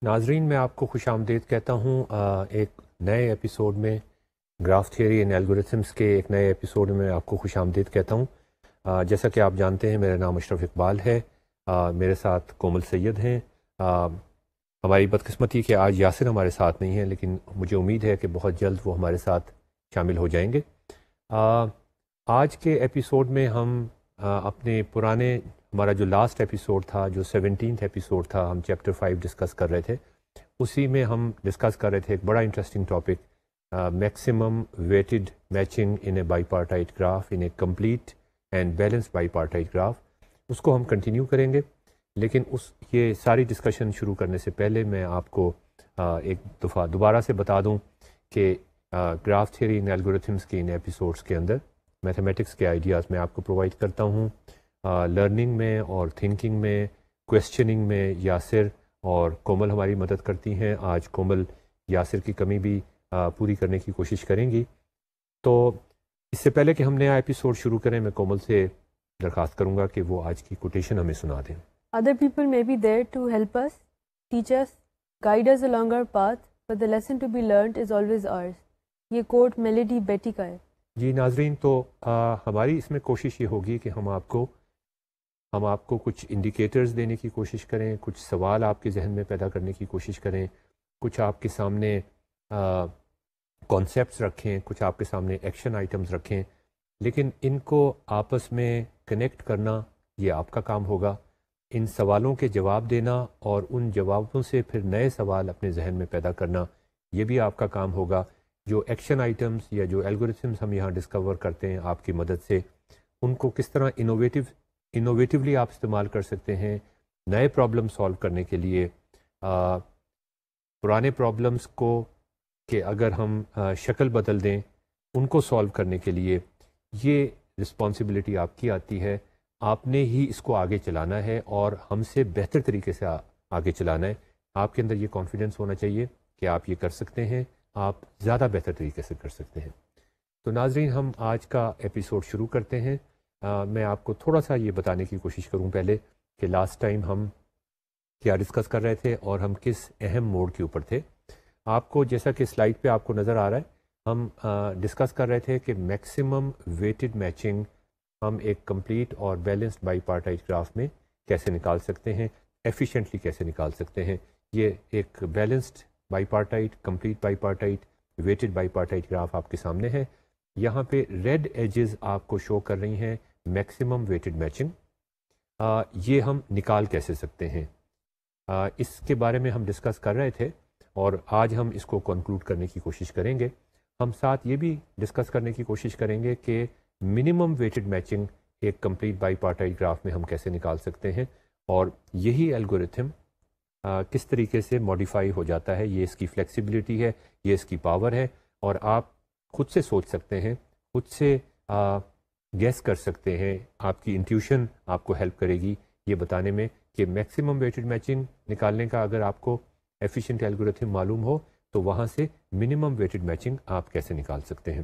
ناظرین میں آپ کو خوش آمدید کہتا ہوں ایک نئے ایپیسوڈ میں گراف تھیوری اینڈ الگورتھمس کے ایک نئے ایپیسوڈ میں آپ کو خوش آمدید کہتا ہوں۔ جیسا کہ آپ جانتے ہیں میرا نام اشرف اقبال ہے، میرے ساتھ کومل سید ہیں۔ ہماری بدقسمتی کہ آج یاسر ہمارے ساتھ نہیں ہیں، لیکن مجھے امید ہے کہ بہت جلد وہ ہمارے ساتھ شامل ہو جائیں گے۔ آج کے ایپیسوڈ میں ہم اپنے پرانے ہمارا جو لاسٹ ایپیسوڈ تھا، جو 17th ایپیسوڈ تھا، ہم چیپٹر 5 ڈسکس کر رہے تھے، اسی میں ہم ڈسکس کر رہے تھے ایک بڑا interesting topic, maximum weighted matching in a bipartite graph in a complete and balance bipartite graph. اس کو ہم کنٹینیو کریں گے، لیکن یہ ساری ڈسکشن شروع کرنے سے پہلے میں آپ کو ایک دفعہ دوبارہ سے بتا دوں کہ گراف تھیوری ان الگورتھمس کے ان ایپیسوڈس کے اندر میتھمیٹکس کے آئیڈیاز میں آپ کو پرووائڈ کرتا ہوں۔ لرننگ میں اور تھنکنگ میں، کویسچننگ میں یاسر اور کومل ہماری مدد کرتی ہیں۔ آج کومل یاسر کی کمی بھی پوری کرنے کی کوشش کریں گی۔ تو اس سے پہلے کہ ہم نیا ایپیسوڈ شروع کریں، میں کومل سے درخواست کروں گا کہ وہ آج کی کوٹیشن ہمیں سنا دیں۔ Other people may be there to help us, teach us, guide us along our path, but the lesson to be learned is always ours. یہ کوٹ میلیڈی بیٹی کا ہے۔ جی ناظرین، تو ہماری اس میں کوشش یہ ہوگی کہ ہم آپ کو کچھ انڈیکیٹرز دینے کی کوشش کریں، کچھ سوال آپ کے ذہن میں پیدا کرنے کی کوشش کریں، کچھ آپ کے سامنے کانسیپٹس رکھیں، کچھ آپ کے سامنے ایکشن آئٹمز رکھیں، لیکن ان کو آپس میں کنیکٹ کرنا یہ آپ کا کام ہوگا۔ ان سوالوں کے جواب دینا اور ان جوابوں سے پھر نئے سوال اپنے ذہن میں پیدا کرنا یہ بھی آپ کا کام ہوگا۔ جو ایکشن آئٹمز یا جو الگورتھمز ہم یہاں ڈسکور کرتے ہیں آپ کی مدد سے، ان کو کس طرح انوویٹیولی آپ استعمال کر سکتے ہیں نئے پرابلم سالو کرنے کے لیے۔ پرانے پرابلمس کو کہ اگر ہم شکل بدل دیں ان کو سالو کرنے کے لیے، یہ رسپانسبلٹی آپ کی آتی ہے۔ آپ نے ہی اس کو آگے چلانا ہے اور ہم سے بہتر طریقے سے آگے چلانا ہے۔ آپ کے اندر یہ کانفیڈنس ہونا چاہیے کہ آپ یہ کر سکتے ہیں، آپ زیادہ بہتر طریقے سے کر سکتے ہیں۔ تو ناظرین، ہم آج کا ایپیسوڈ شروع کرتے ہیں۔ میں آپ کو تھوڑا سا یہ بتانے کی کوشش کروں پہلے کہ لاسٹ ٹائم ہم کیا ڈسکس کر رہے تھے اور ہم کس اہم موڈ کے اوپر تھے۔ آپ کو جیسا کہ سلائڈ پہ آپ کو نظر آ رہا ہے، ہم ڈسکس کر رہے تھے کہ میکسیمم ویٹڈ میچنگ ہم ایک کمپلیٹ اور بیلنسڈ بائی پارٹائٹ گراف میں کیسے نکال سکتے ہیں، ایفیشینٹلی کیسے نکال سکتے ہیں۔ یہ ایک balanced by partite, complete by partite, weighted by partite graph آپ کے سامنے ہے۔ یہاں پہ ریڈ ایجز آپ کو شو کر رہی ہیں میکسیمم ویٹڈ میچنگ۔ یہ ہم نکال کیسے سکتے ہیں، اس کے بارے میں ہم ڈسکس کر رہے تھے اور آج ہم اس کو کنکلوڈ کرنے کی کوشش کریں گے۔ ہم ساتھ یہ بھی ڈسکس کرنے کی کوشش کریں گے کہ منیمم ویٹڈ میچنگ ایک کمپلیٹ بائی پارٹائٹ گراف میں ہم کیسے نکال سکتے ہیں، اور یہی الگورتھم کس طریقے سے ماڈیفائی ہو جاتا ہے۔ یہ اس کی فلیکسیبلٹی ہے، یہ اس کی پاور ہے، اور آپ خود سے سوچ سکتے ہیں، خود سے گیس کر سکتے ہیں۔ آپ کی انٹیوشن آپ کو ہیلپ کرے گی یہ بتانے میں کہ میکسیمم ویٹڈ میچنگ نکالنے کا اگر آپ کو ایفیشینٹ الگورتھم معلوم ہو تو وہاں سے منیمم ویٹڈ میچنگ آپ کیسے نکال سکتے ہیں۔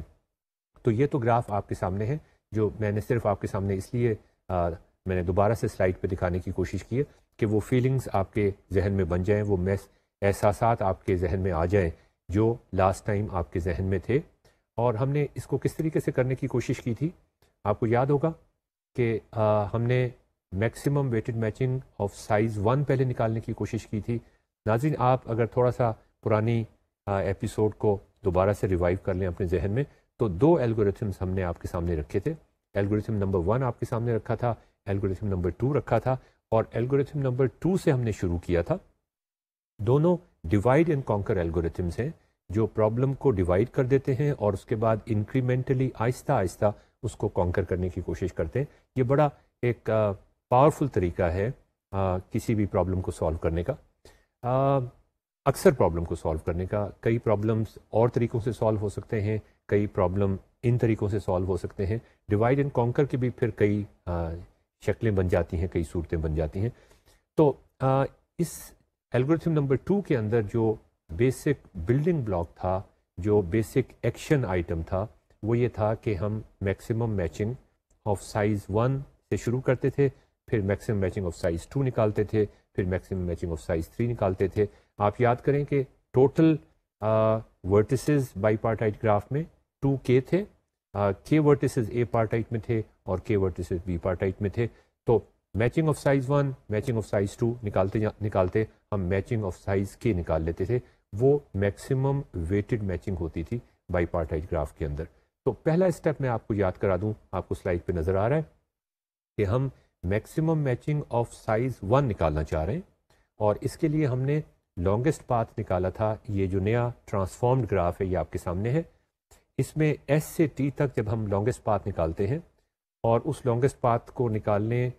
تو یہ تو گراف آپ کے سامنے ہے، جو میں نے صرف آپ کے سامنے اس لیے میں نے دوبارہ سے سلائڈ پہ دکھانے کی کوشش کی ہے کہ وہ فیلنگز آپ کے ذہن میں بن جائیں، وہ احساسات آپ کے ذہن میں آ جائیں جو لاسٹ ٹائم آپ کے ذہن میں تھے۔ اور ہم نے اس کو کس طریقے سے کرنے کی کوشش کی تھی، آپ کو یاد ہوگا کہ ہم نے maximum weighted matching of size 1 پہلے نکالنے کی کوشش کی تھی۔ ناظرین، آپ اگر تھوڑا سا پرانی ایپیسوڈ کو دوبارہ سے ریوائیو کر لیں اپنے ذہن میں، تو 2 الگورتھمس ہم نے آپ کے سامنے رکھے تھے۔ الگورتھم نمبر 1 آپ کے سامنے رکھا تھا، الگورتھم نمبر 2 رکھا تھا، اور الگورتھم نمبر 2 سے ہم نے شروع کیا تھا۔ دونوں ڈیوائڈ اینڈ کانکر الگورتھمس ہیں جو پرابلم کو ڈیوائڈ کر دیتے ہیں اور اس کے بعد انکریمنٹلی آہستہ آہستہ اس کو کانکر کرنے کی کوشش کرتے ہیں۔ یہ بڑا ایک پاورفل طریقہ ہے کسی بھی پرابلم کو سالو کرنے کا، اکثر پرابلم کو سالو کرنے کا۔ کئی پرابلمس اور طریقوں سے سالو ہو سکتے ہیں، کئی پرابلم ان طریقوں سے سالو ہو سکتے ہیں۔ ڈیوائڈ اینڈ کانکر کی بھی پھر کئی شکلیں بن جاتی ہیں، کئی صورتیں بن جاتی ہیں۔ تو اس الگورتھم نمبر 2 کے اندر جو بیسک بلڈنگ بلاک تھا، جو بیسک ایکشن آئٹم تھا، وہ یہ تھا کہ ہم میکسیمم میچنگ آف سائز 1 سے شروع کرتے تھے، پھر میکسیمم میچنگ آف سائز 2 نکالتے تھے، پھر میکسیمم میچنگ آف سائز 3 نکالتے تھے. آپ یاد کریں کہ total vertices by partite graph میں 2k تھے. k ورٹیسز اے پارٹائٹ میں تھے اور k ورٹیسز بی پارٹائٹ میں تھے. تو matching of size 1 matching of size 2 نکالتے ہم میچنگ آف سائز k نکال لیتے تھے. وہ میکسیمم ویٹڈ میچنگ ہوتی تھی بائی پارٹائٹ گراف کے اندر. تو پہلا اسٹیپ میں آپ کو یاد کرا دوں, آپ کو سلائڈ پہ نظر آ رہا ہے کہ ہم میکسیمم میچنگ آف سائز 1 نکالنا چاہ رہے ہیں, اور اس کے لیے ہم نے لانگسٹ پاتھ نکالا تھا. یہ جو نیا ٹرانسفارمڈ گراف ہے یہ آپ کے سامنے ہے. اس میں ایس سے ٹی تک جب ہم لانگسٹ پاتھ نکالتے ہیں اور اس لانگسٹ پاتھ کو نکالنے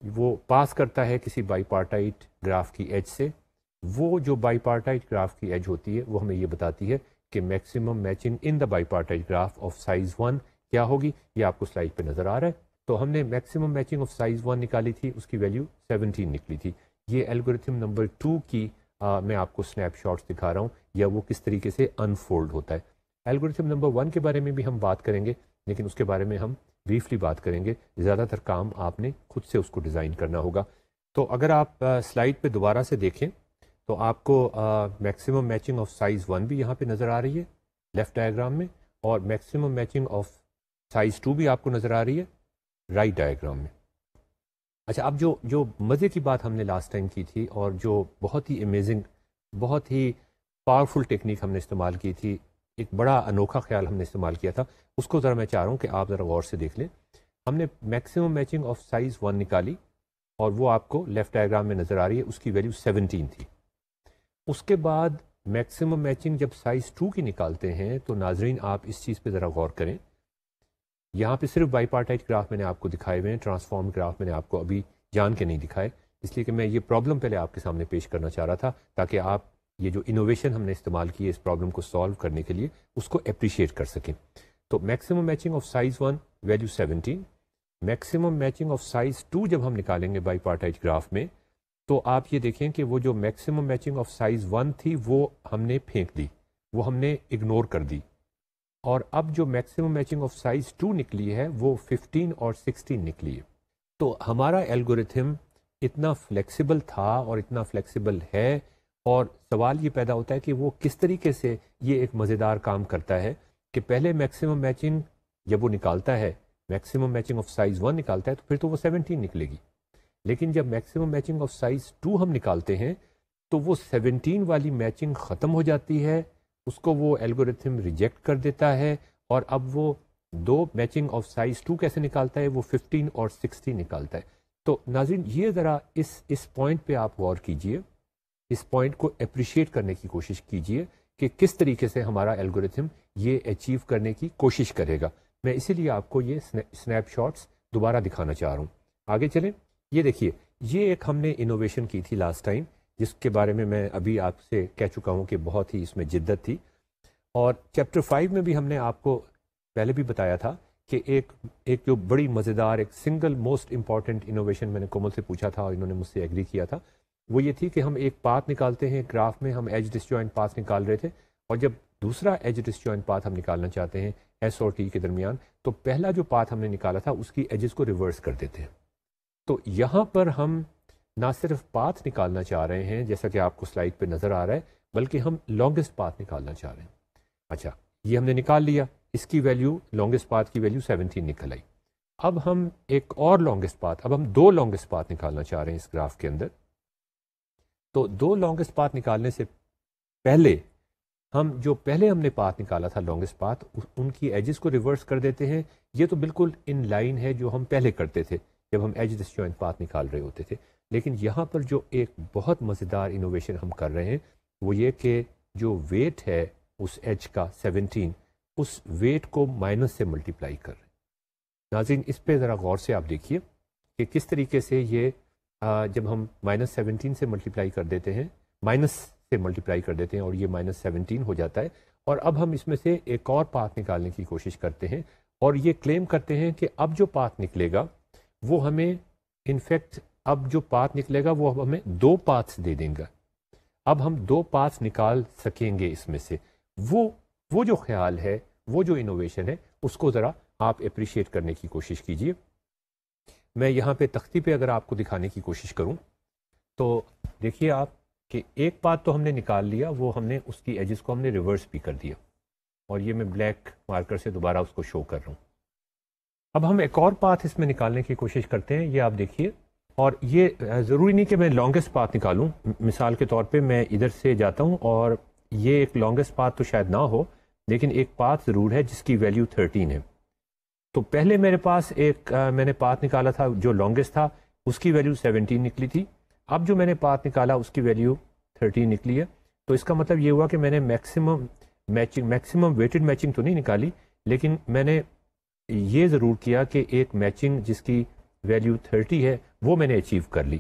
وہ پاس کرتا ہے کسی بائی پارٹائٹ گراف کی ایج سے, وہ جو بائی پارٹائٹ گراف کی ایج ہوتی ہے وہ ہمیں یہ بتاتی ہے کہ maximum matching in the by partite graph of size 1 کیا ہوگی. یہ آپ کو سلائڈ پہ نظر آ رہا ہے. تو ہم نے میکسیمم میچنگ آف سائز 1 نکالی تھی, اس کی ویلیو 17 نکلی تھی. یہ الگورتھم نمبر 2 کی میں آپ کو سنیپ شاٹس دکھا رہا ہوں یا وہ کس طریقے سے انفولڈ ہوتا ہے. الگورتھم نمبر 1 کے بارے میں بھی ہم بات کریں گے, لیکن اس کے بارے میں ہم بریفلی بات کریں گے. زیادہ تر کام آپ نے خود سے اس کو ڈیزائن کرنا ہوگا. تو اگر آپ سلائڈ پہ دوبارہ سے دیکھیں تو آپ کو میکسیمم میچنگ آف سائز 1 بھی یہاں پہ نظر آ رہی ہے لیفٹ ڈائیگرام میں, اور میکسیمم میچنگ آف سائز 2 بھی آپ کو نظر آ رہی ہے رائٹ ڈائیگرام میں. اچھا, اب جو مزے کی بات ہم نے لاسٹ ٹائم کی تھی اور جو بہت ہی امیزنگ بہت ہی پاورفل ٹیکنیک ہم نے استعمال کی تھی, ایک بڑا انوکھا خیال ہم نے استعمال کیا تھا, اس کو ذرا میں چاہ رہا ہوں کہ آپ ذرا غور سے دیکھ لیں. ہم نے میکسیمم میچنگ آف سائز 1 نکالی اور وہ آپ کو لیفٹ ڈائیگرام میں نظر آ رہی ہے, اس کی ویلیو 17 تھی. اس کے بعد میکسیمم میچنگ جب سائز 2 کی نکالتے ہیں تو ناظرین آپ اس چیز پہ ذرا غور کریں. یہاں پہ صرف بائی پارٹائٹ گراف میں نے آپ کو دکھائے ہوئے ہیں, ٹرانسفارم گراف میں نے آپ کو ابھی جان کے نہیں دکھائے, اس لیے کہ میں یہ پرابلم پہلے آپ کے سامنے پیش کرنا چاہ رہا تھا تاکہ آپ یہ جو انوویشن ہم نے استعمال کی ہے اس پرابلم کو سالو کرنے کے لیے اس کو اپریشیٹ کر سکیں. تو maximum matching of size 1 value 17, maximum matching of size 2 جب ہم نکالیں گے بائی پارٹائٹ گراف میں تو آپ یہ دیکھیں کہ وہ جو میکسیمم میچنگ آف سائز 1 تھی وہ ہم نے پھینک دی, وہ ہم نے اگنور کر دی, اور اب جو میکسیمم میچنگ آف سائز 2 نکلی ہے وہ 15 اور 16 نکلی ہے. تو ہمارا الگورتھم اتنا فلیکسیبل تھا اور اتنا فلیکسیبل ہے, اور سوال یہ پیدا ہوتا ہے کہ وہ کس طریقے سے یہ ایک مزیدار کام کرتا ہے کہ پہلے میکسیمم میچنگ جب وہ نکالتا ہے, میکسیمم میچنگ آف سائز 1 نکالتا ہے تو پھر تو وہ 17 نکلے گی, لیکن جب میکسیمم میچنگ آف سائز 2 ہم نکالتے ہیں تو وہ 17 والی میچنگ ختم ہو جاتی ہے, اس کو وہ الگورتھم ریجیکٹ کر دیتا ہے, اور اب وہ دو میچنگ آف سائز 2 کیسے نکالتا ہے, وہ 15 اور 16 نکالتا ہے. تو ناظرین یہ ذرا اس پوائنٹ پہ آپ غور کیجئے, اس پوائنٹ کو اپریشیٹ کرنے کی کوشش کیجئے کہ کس طریقے سے ہمارا الگورتھم یہ اچیو کرنے کی کوشش کرے گا. میں اسی لیے آپ کو یہ سنیپ شاٹس دوبارہ دکھانا چاہ رہا ہوں. آگے چلیں. یہ دیکھیے, یہ ایک ہم نے انوویشن کی تھی لاسٹ ٹائم جس کے بارے میں ابھی آپ سے کہہ چکا ہوں کہ بہت ہی اس میں جدت تھی, اور چیپٹر 5 میں بھی ہم نے آپ کو پہلے بھی بتایا تھا کہ ایک جو بڑی مزیدار ایک سنگل موسٹ امپورٹنٹ انوویشن میں نے کومل سے پوچھا تھا اور انہوں نے مجھ سے ایگری کیا تھا, وہ یہ تھی کہ ہم ایک پاتھ نکالتے ہیں گراف میں, ہم ایج ڈسجوائنٹ پاتھ نکال رہے تھے, اور جب دوسرا ایج ڈسجوائنٹ پاتھ ہم نکالنا چاہتے ہیں ایس اور ٹی کے درمیان, تو پہلا جو پاتھ ہم نے نکالا تھا اس کی ایجز کو ریورس کر دیتے ہیں. تو یہاں پر ہم نہ صرف پاتھ نکالنا چاہ رہے ہیں جیسا کہ آپ کو سلائڈ پہ نظر آ رہا ہے, بلکہ ہم لانگسٹ پاتھ نکالنا چاہ رہے ہیں. اچھا, یہ ہم نے نکال لیا, اس کی ویلیو لانگسٹ پاتھ کی ویلیو 17 نکل آئی. اب ہم ایک اور لانگسٹ پاتھ, اب ہم دو لانگسٹ پاتھ نکالنا چاہ رہے ہیں اس گراف کے اندر. تو دو لانگسٹ پاتھ نکالنے سے پہلے ہم نے پاتھ نکالا تھا لانگسٹ پاتھ, ان کی ایجز کو ریورس کر دیتے ہیں. یہ تو بالکل ان لائن ہے جو ہم پہلے کرتے تھے جب ہم ایج ڈسجوائنٹ پاتھ نکال رہے ہوتے تھے. لیکن یہاں پر جو ایک بہت مزیدار انوویشن ہم کر رہے ہیں وہ یہ کہ جو ویٹ ہے اس ایج کا 17, اس ویٹ کو مائنس سے ملٹیپلائی کر رہے ہیں. ناظرین اس پہ ذرا غور سے آپ دیکھیے کہ کس طریقے سے یہ جب ہم -17 سے ملٹیپلائی کر دیتے ہیں, مائنس سے ملٹیپلائی کر دیتے ہیں اور یہ -17 ہو جاتا ہے, اور اب ہم اس میں سے ایک اور پاتھ نکالنے کی کوشش کرتے ہیں اور یہ کلیم کرتے ہیں کہ اب جو پاتھ نکلے گا وہ ہمیں انفیکٹ اب جو پاتھ نکلے گا وہ ہمیں 2 پاتھس دے دیں گا. اب ہم 2 پاتھس نکال سکیں گے اس میں سے. وہ جو خیال ہے, وہ جو انوویشن ہے, اس کو ذرا آپ اپریشیٹ کرنے کی کوشش کیجئے. میں یہاں پہ تختی پہ اگر آپ کو دکھانے کی کوشش کروں تو دیکھیے آپ کہ ایک پاتھ تو ہم نے نکال لیا، وہ ہم نے اس کی ایجز کو ہم نے ریورس بھی کر دیا، اور یہ میں بلیک مارکر سے دوبارہ اس کو شو کر رہا ہوں۔ اب ہم ایک اور پاتھ اس میں نکالنے کی کوشش کرتے ہیں، یہ آپ دیکھیے، اور یہ ضروری نہیں کہ میں لانگسٹ پاتھ نکالوں، مثال کے طور پہ میں ادھر سے جاتا ہوں اور یہ ایک لانگسٹ پاتھ تو شاید نہ ہو، لیکن ایک پاتھ ضرور ہے جس کی ویلیو 13 ہے۔ تو پہلے میرے پاس ایک میں نے پاتھ نکالا تھا جو لانگسٹ تھا، اس کی ویلیو 17 نکلی تھی۔ اب جو میں نے پاتھ نکالا اس کی ویلیو 13 نکلی ہے، تو اس کا مطلب یہ ہوا کہ میں نے میکسیمم ویٹڈ میچنگ تو نہیں نکالی، لیکن میں نے یہ ضرور کیا کہ ایک میچنگ جس کی ویلیو 30 ہے وہ میں نے اچیو کر لی۔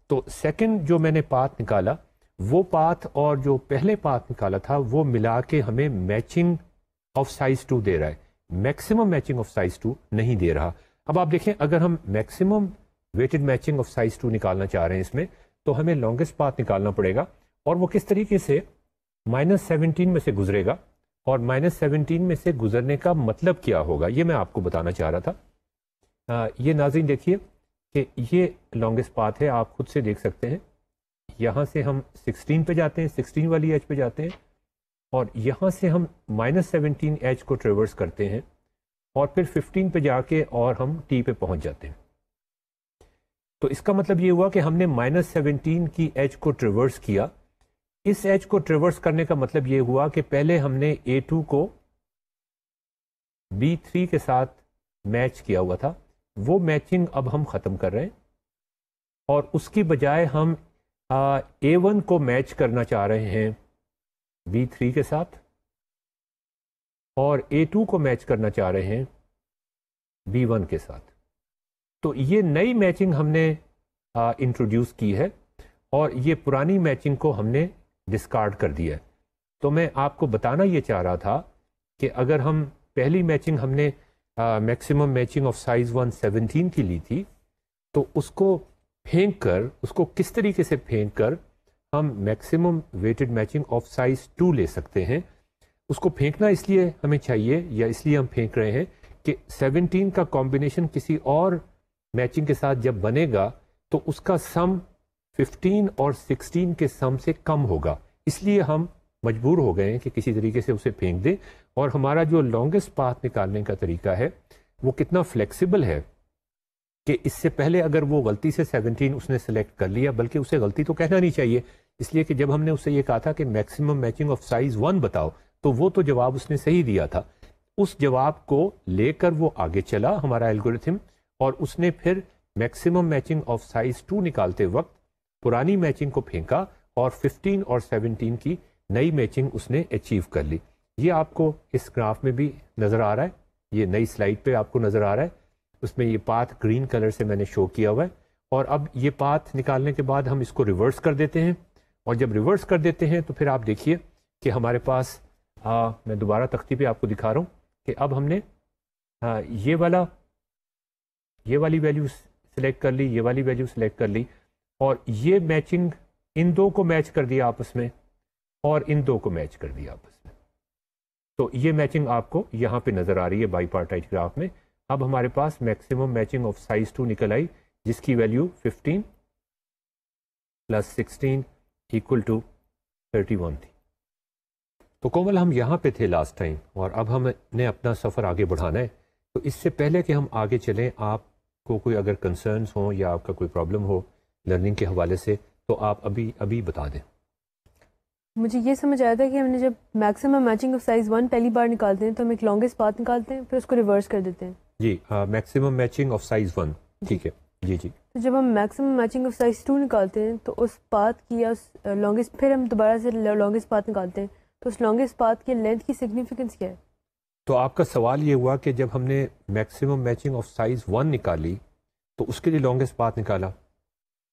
تو سیکنڈ جو میں نے پاتھ نکالا، وہ پاتھ اور جو پہلے پاتھ نکالا تھا وہ ملا کے ہمیں میچنگ آف سائز 2 دے رہا ہے، میکسیمم میچنگ آف سائز 2 نہیں دے رہا۔ اب آپ دیکھیں اگر ہم maximum weighted matching of size 2 نکالنا چاہ رہے ہیں اس میں، تو ہمیں لانگسٹ پاتھ نکالنا پڑے گا، اور وہ کس طریقے سے -17 میں سے گزرے گا، اور -17 میں سے گزرنے کا مطلب کیا ہوگا یہ میں آپ کو بتانا چاہ رہا تھا۔ یہ ناظرین دیکھیے کہ یہ لانگسٹ پاتھ ہے، آپ خود سے دیکھ سکتے ہیں، یہاں سے ہم 16 پہ جاتے ہیں، 16 والی ایج پہ جاتے ہیں، اور یہاں سے ہم -17 ایج کو ٹریورس کرتے ہیں، اور پھر 15 پہ جا کے اور ہم ٹی پہ پہنچ جاتے ہیں۔ تو اس کا مطلب یہ ہوا کہ ہم نے -17 کی ایج کو ٹریورس کیا۔ اس ایج کو ٹریورس کرنے کا مطلب یہ ہوا کہ پہلے ہم نے A2 کو B3 کے ساتھ میچ کیا ہوا تھا، وہ میچنگ اب ہم ختم کر رہے ہیں، اور اس کی بجائے ہم A1 کو میچ کرنا چاہ رہے ہیں B3 کے ساتھ، اور A2 کو میچ کرنا چاہ رہے ہیں B1 کے ساتھ۔ تو یہ نئی میچنگ ہم نے انٹروڈیوس کی ہے، اور یہ پرانی میچنگ کو ہم نے ڈسکارڈ کر دیا ہے۔ تو میں آپ کو بتانا یہ چاہ رہا تھا کہ اگر ہم پہلی میچنگ ہم نے میکسیمم میچنگ آف سائز 1 17 کی لی تھی، تو اس کو پھینک کر، اس کو کس طریقے سے پھینک کر ہم maximum weighted matching of size 2 لے سکتے ہیں۔ اس کو پھینکنا اس لیے ہمیں چاہیے، یا اس لیے ہم پھینک رہے ہیں کہ 17 کا کمبینیشن کسی اور میچنگ کے ساتھ جب بنے گا تو اس کا سم 15 اور 16 کے سم سے کم ہوگا، اس لیے ہم مجبور ہو گئے ہیں کہ کسی طریقے سے اسے پھینک دیں۔ اور ہمارا جو لانگسٹ پاتھ نکالنے کا طریقہ ہے وہ کتنا فلیکسیبل ہے کہ اس سے پہلے اگر وہ غلطی سے 17 اس نے سلیکٹ کر لیا، بلکہ اسے غلطی تو کہنا نہیں چاہیے، اس لیے کہ جب ہم نے اسے یہ کہا تھا کہ میکسیمم میچنگ آف سائز 1 بتاؤ، تو وہ تو جواب اس نے صحیح دیا تھا، اس جواب کو لے کر وہ آگے چلا ہمارا الگورتھم، اور اس نے پھر میکسیمم میچنگ آف سائز 2 نکالتے وقت پرانی میچنگ کو پھینکا، اور 15 اور 17 کی نئی میچنگ اس نے اچیو کر لی۔ یہ آپ کو اس گراف میں بھی نظر آ رہا ہے، یہ نئی سلائڈ پہ آپ کو نظر آ رہا ہے، اس میں یہ پاتھ گرین کلر سے میں نے شو کیا ہوا ہے۔ اور اب یہ پاتھ نکالنے کے بعد ہم اس کو ریورس کر دیتے ہیں، اور جب ریورس کر دیتے ہیں تو پھر آپ دیکھیے کہ ہمارے پاس میں دوبارہ تختی پہ آپ کو دکھا رہا ہوں کہ اب ہم نے یہ والی ویلیو سلیکٹ کر لی، یہ والی ویلیو سلیکٹ کر لی، اور یہ میچنگ ان دو کو میچ کر دیا آپس میں، اور ان دو کو میچ کر دیا آپس میں۔ تو یہ میچنگ آپ کو یہاں پہ نظر آ رہی ہے بائی پارٹائٹ گراف میں۔ اب ہمارے پاس میکسیمم میچنگ آف سائز 2 نکل آئی، جس کی ویلیو 15 + 16 = 31 تھی۔ تو کومل ہم یہاں پہ تھے لاسٹ ٹائم، اور اب ہم نے اپنا سفر آگے بڑھانا ہے۔ تو اس سے پہلے کہ ہم آگے چلیں، آپ کو کوئی اگر کنسرنس ہوں یا آپ کا کوئی پرابلم ہو لرننگ کے حوالے سے، تو آپ ابھی بتا دیں۔ مجھے یہ سمجھ آیا تھا کہ ہم نے جب میکسیمم میچنگ آف سائز 1 پہلی بار نکالتے ہیں تو ہم ایک لانگسٹ پاتھ نکالتے ہیں، پھر اس کو ریورس کر دیتے ہیں۔ جی، میکسیمم میچنگ آف سائز 1، ٹھیک ہے، جی جی۔ تو جب ہم میکسیمم میچنگ آف سائز 2 نکالتے ہیں تو اس پاتھ کی یا لانگسٹ، پھر ہم دوبارہ سے لانگسٹ پاتھ نکالتے ہیں، تو اس لانگسٹ پاتھ کی لینتھ کی سگنیفیکنس کیا ہے؟ تو آپ کا سوال یہ ہوا کہ جب ہم نے میکسیمم میچنگ آف سائز 1 نکالی تو اس کے لیے لانگسٹ پاتھ نکالا،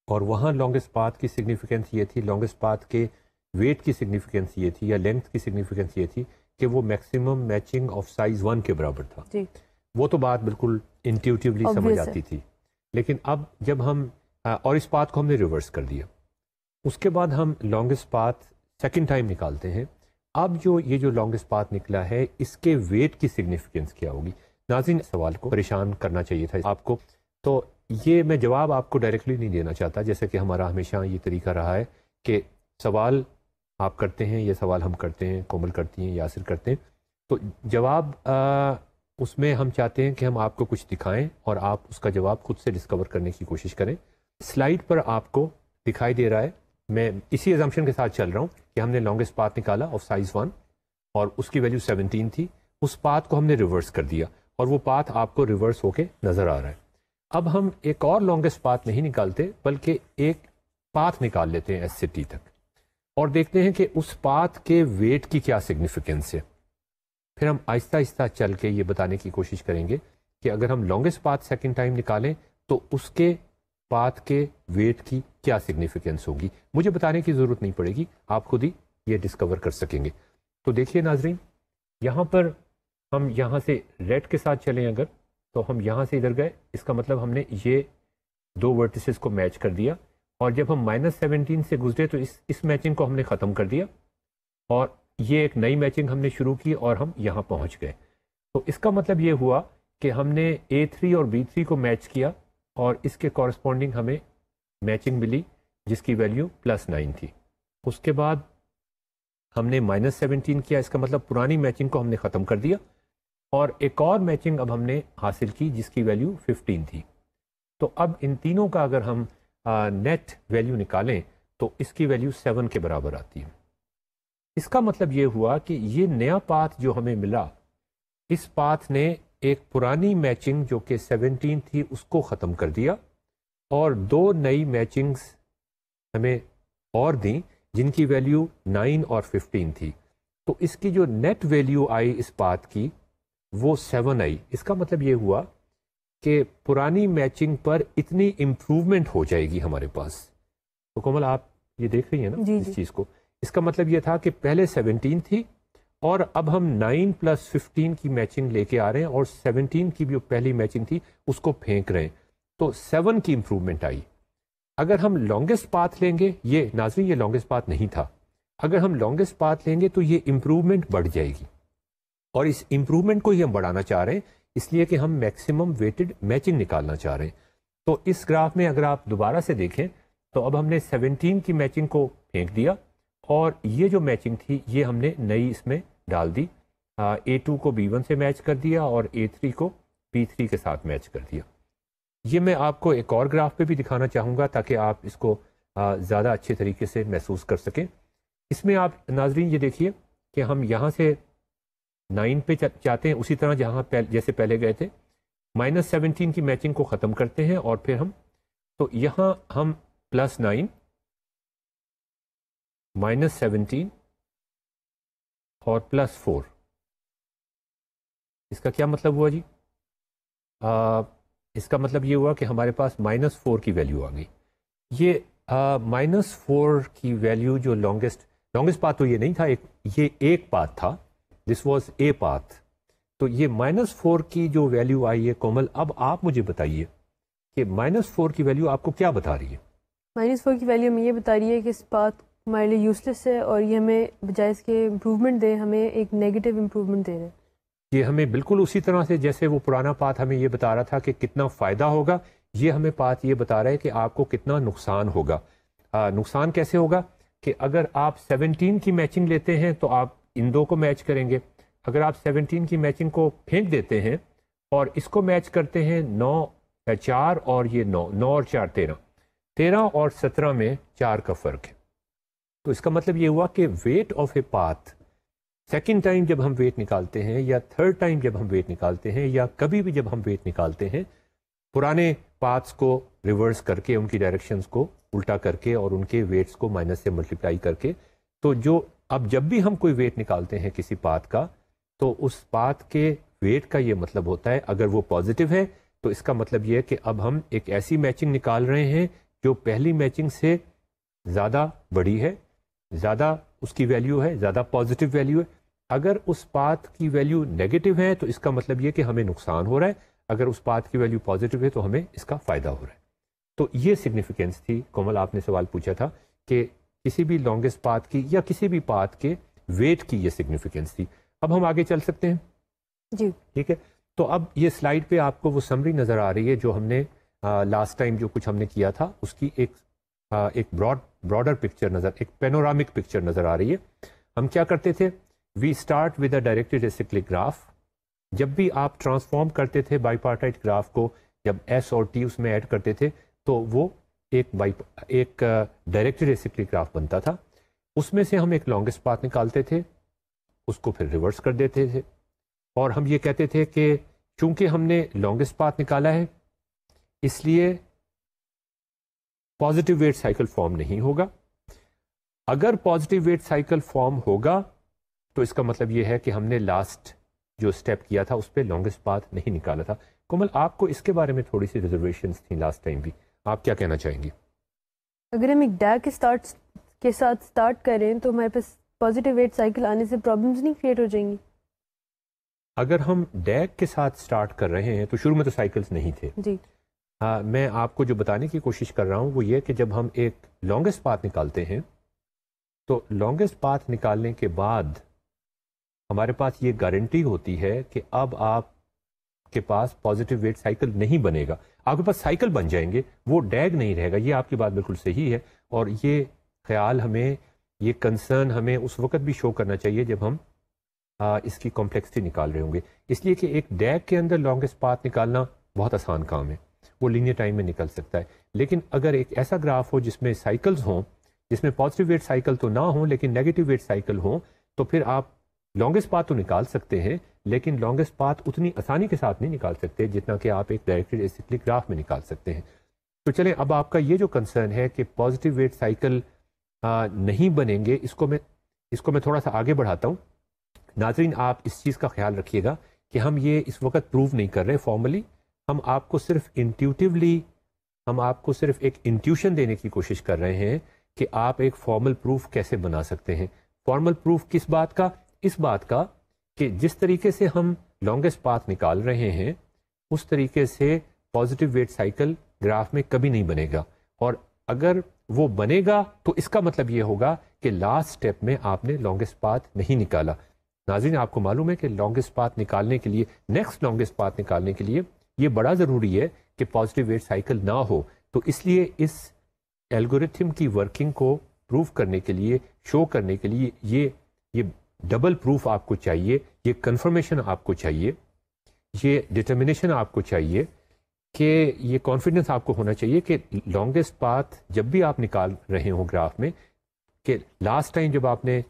اور وہاں لانگسٹ پاتھ کی سگنیفیکنس یہ تھی، لانگسٹ پاتھ کے ویٹ کی سگنیفیکنس یہ تھی، یا لینتھ کی سگنیفیکنس یہ تھی کہ وہ میکسیمم میچنگ آف سائز 1 کے برابر تھا۔ جی، وہ تو بات بالکل انٹیوٹیولی سمجھ آتی تھی، لیکن اب جب ہم اور اس پاتھ کو ہم نے ریورس کر دیا، اس کے بعد ہم لانگسٹ پاتھ سیکنڈ ٹائم نکالتے ہیں۔ اب یہ جو لانگسٹ پاتھ نکلا ہے، اس کے ویٹ کی سگنیفیکنس کیا ہوگی؟ ناظرین، سوال کو پریشان کرنا چاہیے تھا آپ کو۔ تو یہ میں جواب آپ کو ڈائریکٹلی نہیں دینا چاہتا، جیسے کہ ہمارا ہمیشہ یہ طریقہ رہا ہے کہ سوال آپ کرتے ہیں، یہ سوال ہم کرتے ہیں، کومل کرتی ہیں، یاسر کرتے ہیں، تو جواب اس میں ہم چاہتے ہیں کہ ہم آپ کو کچھ دکھائیں اور آپ اس کا جواب خود سے ڈسکور کرنے کی کوشش کریں. سلائیڈ پر آپ کو دکھائی دے رہا ہے، میں اسی ایزمپشن کے ساتھ چل رہا ہوں کہ ہم نے لانگسٹ پاتھ نکالا آف سائز 1 اور اس کی ویلیو 17 تھی. اس پاتھ کو ہم نے ریورس کر دیا اور وہ پاتھ آپ کو ریورس ہو کے نظر آ رہا ہے. اب ہم ایک اور لانگسٹ پاتھ نہیں نکالتے بلکہ ایک پاتھ نکال لیتے ہیں ایس سے ٹی تک اور دیکھتے ہیں کہ اس پاتھ کے ویٹ کی کیا سگنیفیکنس ہے. پھر ہم آہستہ آہستہ چل کے یہ بتانے کی کوشش کریں گے کہ اگر ہم لانگسٹ پاتھ سیکنڈ ٹائم نکالیں تو اس کے پاتھ کے ویٹ کی کیا سگنیفیکنس ہوگی. مجھے بتانے کی ضرورت نہیں پڑے گی، آپ خود ہی یہ ڈسکور کر سکیں گے. تو دیکھیے ناظرین، یہاں پر ہم یہاں سے ریڈ کے ساتھ چلیں اگر تو ہم یہاں سے ادھر گئے، اس کا مطلب ہم نے یہ دو ورٹیسز کو میچ کر دیا اور جب ہم -17 سے گزرے تو اس میچنگ کو ہم نے ختم کر دیا اور یہ ایک نئی میچنگ ہم نے شروع کی اور ہم یہاں پہنچ گئے. تو اس کا مطلب یہ ہوا کہ ہم نے A3 اور B3 کو میچ کیا اور اس کے کورسپونڈنگ ہمیں میچنگ ملی جس کی ویلیو +9 تھی. اس کے بعد ہم نے -17 کیا، اس کا مطلب پرانی میچنگ کو ہم نے ختم کر دیا اور ایک اور میچنگ اب ہم نے حاصل کی جس کی ویلیو 15 تھی. تو اب ان تینوں کا اگر ہم نیٹ ویلیو نکالیں تو اس کی ویلیو 7 کے برابر آتی ہے. اس کا مطلب یہ ہوا کہ یہ نیا پاتھ جو ہمیں ملا، اس پاتھ نے ایک پرانی میچنگ جو کہ 17 تھی اس کو ختم کر دیا اور دو نئی میچنگز ہمیں اور دیں جن کی ویلیو 9 اور 15 تھی. تو اس کی جو نیٹ ویلیو آئی اس پاتھ کی وہ 7 آئی. اس کا مطلب یہ ہوا کہ پرانی میچنگ پر اتنی امپروومنٹ ہو جائے گی ہمارے پاس. تو کومل آپ یہ دیکھ رہی ہیں نا اس چیز کو، اس کا مطلب یہ تھا کہ پہلے 17 تھی اور اب ہم 9 + 15 کی میچنگ لے کے آ رہے ہیں اور 17 کی جو پہلی میچنگ تھی اس کو پھینک رہے ہیں، تو 7 کی امپروومنٹ آئی. اگر ہم لانگسٹ پاتھ لیں گے، یہ ناظرین یہ لانگسٹ پاتھ نہیں تھا، اگر ہم لانگسٹ پاتھ لیں گے تو یہ امپروومنٹ بڑھ جائے گی اور اس امپروومنٹ کو ہی ہم بڑھانا چاہ رہے ہیں اس لیے کہ ہم میکسیمم ویٹڈ میچنگ نکالنا چاہ رہے ہیں. تو اس گراف میں اگر آپ دوبارہ سے دیکھیں تو اب ہم نے 17 کی میچنگ کو پھینک دیا اور یہ جو میچنگ تھی یہ ہم نے نئی اس میں ڈال دی. A2 کو B1 سے میچ کر دیا اور A3 کو B3 کے ساتھ میچ کر دیا. یہ میں آپ کو ایک اور گراف پہ بھی دکھانا چاہوں گا تاکہ آپ اس کو زیادہ اچھے طریقے سے محسوس کر سکیں. اس میں آپ ناظرین یہ دیکھیے کہ ہم یہاں سے 9 پہ چاہتے ہیں اسی طرح جہاں جیسے پہلے گئے تھے، -17 کی میچنگ کو ختم کرتے ہیں اور پھر ہم تو یہاں ہم +9 -17 اور +4. اس کا کیا مطلب ہوا جی؟ اس کا مطلب یہ ہوا کہ ہمارے پاس -4 کی ویلیو آ گئی. یہ -4 کی ویلیو جو لانگسٹ پاتھ تو یہ نہیں تھا، یہ ایک پاتھ تھا، دس واز اے پاتھ. تو یہ -4 کی جو ویلیو آئی ہے کومل، اب آپ مجھے بتائیے کہ -4 کی ویلیو آپ کو کیا بتا رہی ہے؟ -4 کی ویلیو ہمیں یہ بتا رہی ہے کہ اس پاتھ ہمارے لیے یوزلیس ہے اور یہ ہمیں بجائے اس کے امپروومنٹ دے ہمیں ایک نیگیٹو امپروومنٹ دے رہے ہیں. یہ ہمیں بالکل اسی طرح سے جیسے وہ پرانا پاتھ ہمیں یہ بتا رہا تھا کہ کتنا فائدہ ہوگا، یہ ہمیں پاتھ یہ بتا رہا ہے کہ آپ کو کتنا نقصان ہوگا. نقصان کیسے ہوگا کہ اگر آپ 17 کی میچنگ لیتے ہیں تو آپ ان دو کو میچ کریں گے. اگر آپ 17 کی میچنگ کو پھینک دیتے ہیں اور اس کو میچ کرتے ہیں 9 اور یہ 9 اور 4 13 اور 17 میں 4 کا فرق ہے. تو اس کا مطلب یہ ہوا کہ weight of a path second time جب ہم ویٹ نکالتے ہیں یا تھرڈ ٹائم جب ہم ویٹ نکالتے ہیں یا کبھی بھی جب ہم ویٹ نکالتے ہیں، پرانے پاتھس کو ریورس کر کے ان کی ڈائریکشنز کو الٹا کر کے اور ان کے ویٹس کو مائنس سے ملٹیپلائی کر کے، تو جو اب جب بھی ہم کوئی ویٹ نکالتے ہیں کسی پاتھ کا تو اس پاتھ کے ویٹ کا یہ مطلب ہوتا ہے اگر وہ پازیٹیو ہے تو اس کا مطلب یہ ہے کہ اب ہم ایک ایسی میچنگ نکال رہے ہیں جو پہلی میچنگ سے زیادہ بڑی ہے، زیادہ اس کی ویلیو ہے، زیادہ پازیٹیو ویلیو ہے. اگر اس پاتھ کی ویلیو نیگیٹو ہے تو اس کا مطلب یہ کہ ہمیں نقصان ہو رہا ہے، اگر اس پاتھ کی ویلیو پازیٹیو ہے تو ہمیں اس کا فائدہ ہو رہا ہے. تو یہ سگنیفیکنس تھی. کومل آپ نے سوال پوچھا تھا کہ کسی بھی لانگسٹ پاتھ کی یا کسی بھی پاتھ کے ویٹ کی یہ سگنیفیکنس تھی. اب ہم آگے چل سکتے ہیں جی ٹھیک ہے. تو اب یہ سلائیڈ پہ آپ کو وہ سمری نظر آ رہی ہے جو ہم نے لاسٹ ٹائم جو کچھ ہم نے کیا تھا اس کی ایک براڈر پکچر ایک پینورامک پکچر نظر آ رہی ہے. ہم کیا کرتے تھے؟ We start with a directed acyclic graph. جب بھی آپ ٹرانسفارم کرتے تھے بائی پارٹائٹ گراف کو، جب ایس اور ٹی اس میں ایڈ کرتے تھے تو وہ ایک ڈائریکٹڈ ایسیکلک گراف بنتا تھا. اس میں سے ہم ایک لانگسٹ پاتھ نکالتے تھے، اس کو پھر ریورس کر دیتے تھے، اور ہم یہ کہتے تھے کہ چونکہ ہم نے لانگسٹ پاتھ نکالا ہے اس لیے پازیٹیو ویٹ سائیکل فارم نہیں ہوگا. اگر پازیٹیو ویٹ سائیکل فارم ہوگا تو اس کا مطلب یہ ہے کہ ہم نے لاسٹ جو اسٹیپ کیا تھا اس پہ لانگسٹ پاتھ نہیں نکالا تھا. کومل، آپ کو اس کے بارے میں تھوڑی سی ریزرویشنز تھیں لاسٹ ٹائم بھی، آپ کیا کہنا چاہیں گی؟ اگر ہم ایک ڈیک کے ساتھ اسٹارٹ کریں تو ہمارے پاس پازیٹیو ویٹ سائیکل آنے سے پرابلمز نہیں کریٹ ہو جائیں گی؟ اگر ہم ڈیک کے ساتھ اسٹارٹ کر رہے ہیں تو شروع میں تو سائیکلز نہیں تھے. جی میں آپ کو جو بتانے کی کوشش کر رہا ہوں وہ یہ کہ جب ہم ایک لانگسٹ پاتھ نکالتے ہیں تو لانگسٹ پاتھ نکالنے کے بعد ہمارے پاس یہ گارنٹی ہوتی ہے کہ اب آپ کے پاس پازیٹیو ویٹ سائیکل نہیں بنے گا. آپ کے پاس سائیکل بن جائیں گے، وہ ڈیگ نہیں رہے گا. یہ آپ کی بات بالکل صحیح ہے، اور یہ خیال ہمیں، یہ کنسرن ہمیں اس وقت بھی شو کرنا چاہیے جب ہم اس کی کمپلیکسٹی نکال رہے ہوں گے. اس لیے کہ ایک ڈیگ کے اندر لانگسٹ پاتھ نکالنا بہت آسان کام ہے، وہ لینئر ٹائم میں نکل سکتا ہے. لیکن اگر ایک ایسا گراف ہو جس میں سائیکلز ہوں، جس میں پازیٹیو ویٹ سائیکل تو نہ ہوں لیکن نیگیٹو ویٹ سائیکل ہوں، تو پھر آپ لانگسٹ پاتھ تو نکال سکتے ہیں لیکن لانگسٹ پاتھ اتنی آسانی کے ساتھ نہیں نکال سکتے جتنا کہ آپ ایک ڈائریکٹڈ ایسیکلک گراف میں نکال سکتے ہیں. تو چلیں، اب آپ کا یہ جو کنسرن ہے کہ پازیٹیو ویٹ سائیکل نہیں بنیں گے، اس کو میں تھوڑا سا آگے بڑھاتا ہوں. ناظرین، آپ اس چیز کا خیال رکھیے گا کہ ہم یہ اس وقت پروو نہیں کر رہے فارملی، ہم آپ کو صرف انٹیوٹیولی، ہم آپ کو صرف ایک انٹیوشن دینے کی کوشش کر رہے ہیں کہ آپ ایک فارمل پروف کیسے بنا سکتے ہیں. فارمل پروف کس بات کا؟ اس بات کا کہ جس طریقے سے ہم لانگسٹ پاتھ نکال رہے ہیں اس طریقے سے پازیٹیو ویٹ سائیکل گراف میں کبھی نہیں بنے گا، اور اگر وہ بنے گا تو اس کا مطلب یہ ہوگا کہ لاسٹ اسٹیپ میں آپ نے لانگسٹ پاتھ نہیں نکالا. ناظرین، آپ کو معلوم ہے کہ لانگسٹ پاتھ نکالنے کے لیے، نیکسٹ لانگسٹ پاتھ نکالنے کے لیے یہ بڑا ضروری ہے کہ پازیٹیو ویٹ سائیکل نہ ہو. تو اس لیے اس الگوریتھم کی ورکنگ کو پروف کرنے کے لیے، شو کرنے کے لیے یہ ڈبل پروف آپ کو چاہیے، یہ کنفرمیشن آپ کو چاہیے، یہ ڈٹرمنیشن آپ کو چاہیے، کہ یہ کانفیڈنس آپ کو ہونا چاہیے کہ لانگسٹ پاتھ جب بھی آپ نکال رہے ہوں گراف میں، کہ لاسٹ ٹائم جب آپ نے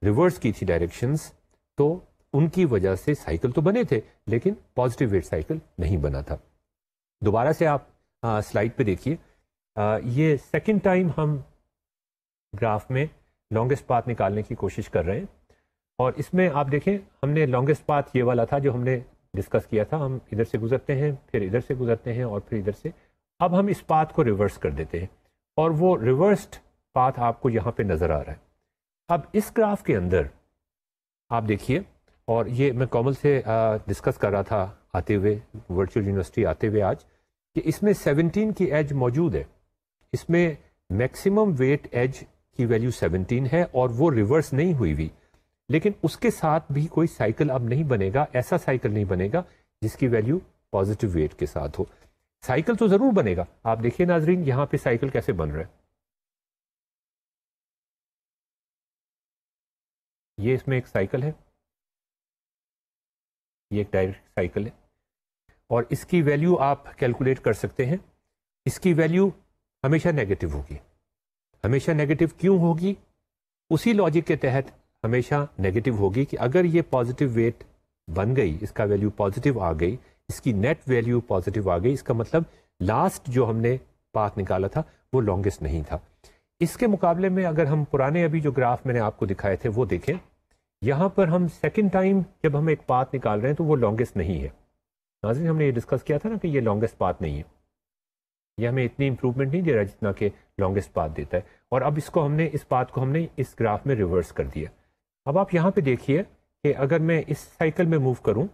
ریورس کی تھی ڈائریکشنز تو ان کی وجہ سے سائیکل تو بنے تھے لیکن پازیٹیو ویٹ سائیکل نہیں بنا تھا. دوبارہ سے آپ سلائڈ پہ دیکھیے، یہ سیکنڈ ٹائم ہم گراف میں لانگسٹ پاتھ نکالنے کی کوشش کر رہے ہیں، اور اس میں آپ دیکھیں ہم نے لانگسٹ پاتھ یہ والا تھا جو ہم نے ڈسکس کیا تھا. ہم ادھر سے گزرتے ہیں، پھر ادھر سے گزرتے ہیں، اور پھر ادھر سے. اب ہم اس پاتھ کو ریورس کر دیتے ہیں اور وہ ریورسڈ پاتھ آپ کو یہاں پہ نظر آ رہا ہے. اب اس گراف کے اندر آپ دیکھیے، اور یہ میں کومل سے ڈسکس کر رہا تھا آتے ہوئے، ورچوئل یونیورسٹی آتے ہوئے آج، کہ اس میں 17 کی ایج موجود ہے. اس میں میکسیمم ویٹ ایج کی ویلیو 17 ہے اور وہ ریورس نہیں ہوئی، لیکن اس کے ساتھ بھی کوئی سائیکل اب نہیں بنے گا، ایسا سائیکل نہیں بنے گا جس کی ویلیو پازیٹیو ویٹ کے ساتھ ہو. سائیکل تو ضرور بنے گا. آپ دیکھیے ناظرین، یہاں پہ سائیکل کیسے بن رہا ہے. یہ اس میں ایک سائیکل ہے، یہ ایک ڈائریکٹ سائیکل ہے، اور اس کی ویلیو آپ کیلکولیٹ کر سکتے ہیں. اس کی ویلیو ہمیشہ نیگیٹو ہوگی. ہمیشہ نیگیٹو کیوں ہوگی؟ اسی لاجک کے تحت ہمیشہ نیگیٹو ہوگی کہ اگر یہ پازیٹیو ویٹ بن گئی، اس کا ویلیو پازیٹیو آ گئی، اس کی نیٹ ویلیو پازیٹیو آ گئی، اس کا مطلب لاسٹ جو ہم نے پاتھ نکالا تھا وہ لانگسٹ نہیں تھا. اس کے مقابلے میں اگر ہم پرانے ابھی جو گراف میں نے آپ کو دکھائے تھے وہ دیکھیں، یہاں پر ہم سیکنڈ ٹائم جب ہم ایک پاتھ نکال رہے ہیں تو وہ لانگسٹ نہیں ہے. ناظرین، ہم نے یہ ڈسکس کیا تھا نا کہ یہ لانگسٹ پاتھ نہیں ہے، یہ ہمیں اتنی امپروومنٹ نہیں دے رہا جتنا کہ لانگسٹ پاتھ دیتا ہے. اور اب اس کو ہم نے، اس پاتھ کو ہم نے اس گراف میں ریورس کر دیا. اب آپ یہاں پہ دیکھیے کہ اگر میں اس سائیکل میں موو کروں،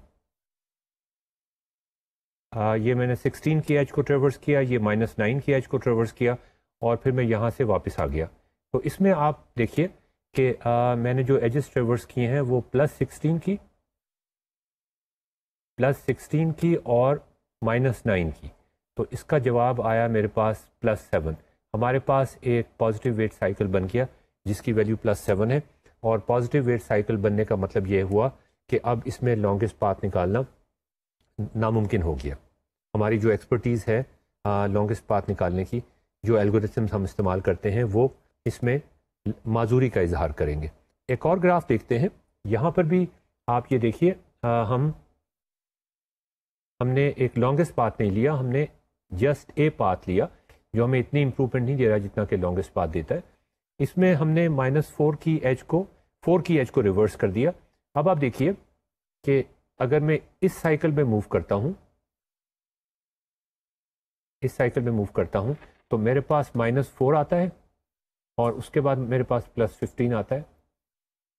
یہ میں نے 16 کی ایج کو ٹریورس کیا، یہ -9 کی ایج کو ٹریورس کیا، اور پھر میں یہاں سے واپس آ گیا. تو اس میں آپ دیکھیے کہ میں نے جو ایجز ٹریورس کیے ہیں وہ +16 کی اور -9 کی. تو اس کا جواب آیا میرے پاس +7. ہمارے پاس ایک پازیٹیو ویٹ سائیکل بن گیا جس کی ویلیو +7 ہے, اور پازیٹیو ویٹ سائیکل بننے کا مطلب یہ ہوا کہ اب اس میں لانگسٹ پاتھ نکالنا ناممکن ہو گیا. ہماری جو ایکسپرٹیز ہے لانگسٹ پاتھ نکالنے کی, جو الگوریتھمس ہم استعمال کرتے ہیں وہ اس میں معذوری کا اظہار کریں گے. ایک اور گراف دیکھتے ہیں. یہاں پر بھی آپ یہ دیکھیے, ہم نے ایک لانگسٹ پاتھ نہیں لیا, ہم نے جسٹ اے پاتھ لیا جو ہمیں اتنی امپروومنٹ نہیں دے رہا جتنا کہ لانگسٹ پاتھ دیتا ہے. اس میں ہم نے -4 کی ایج کو ریورس کر دیا. اب آپ دیکھیے کہ اگر میں اس سائیکل میں موو کرتا ہوں تو میرے پاس -4 آتا ہے اور اس کے بعد میرے پاس +15 آتا ہے.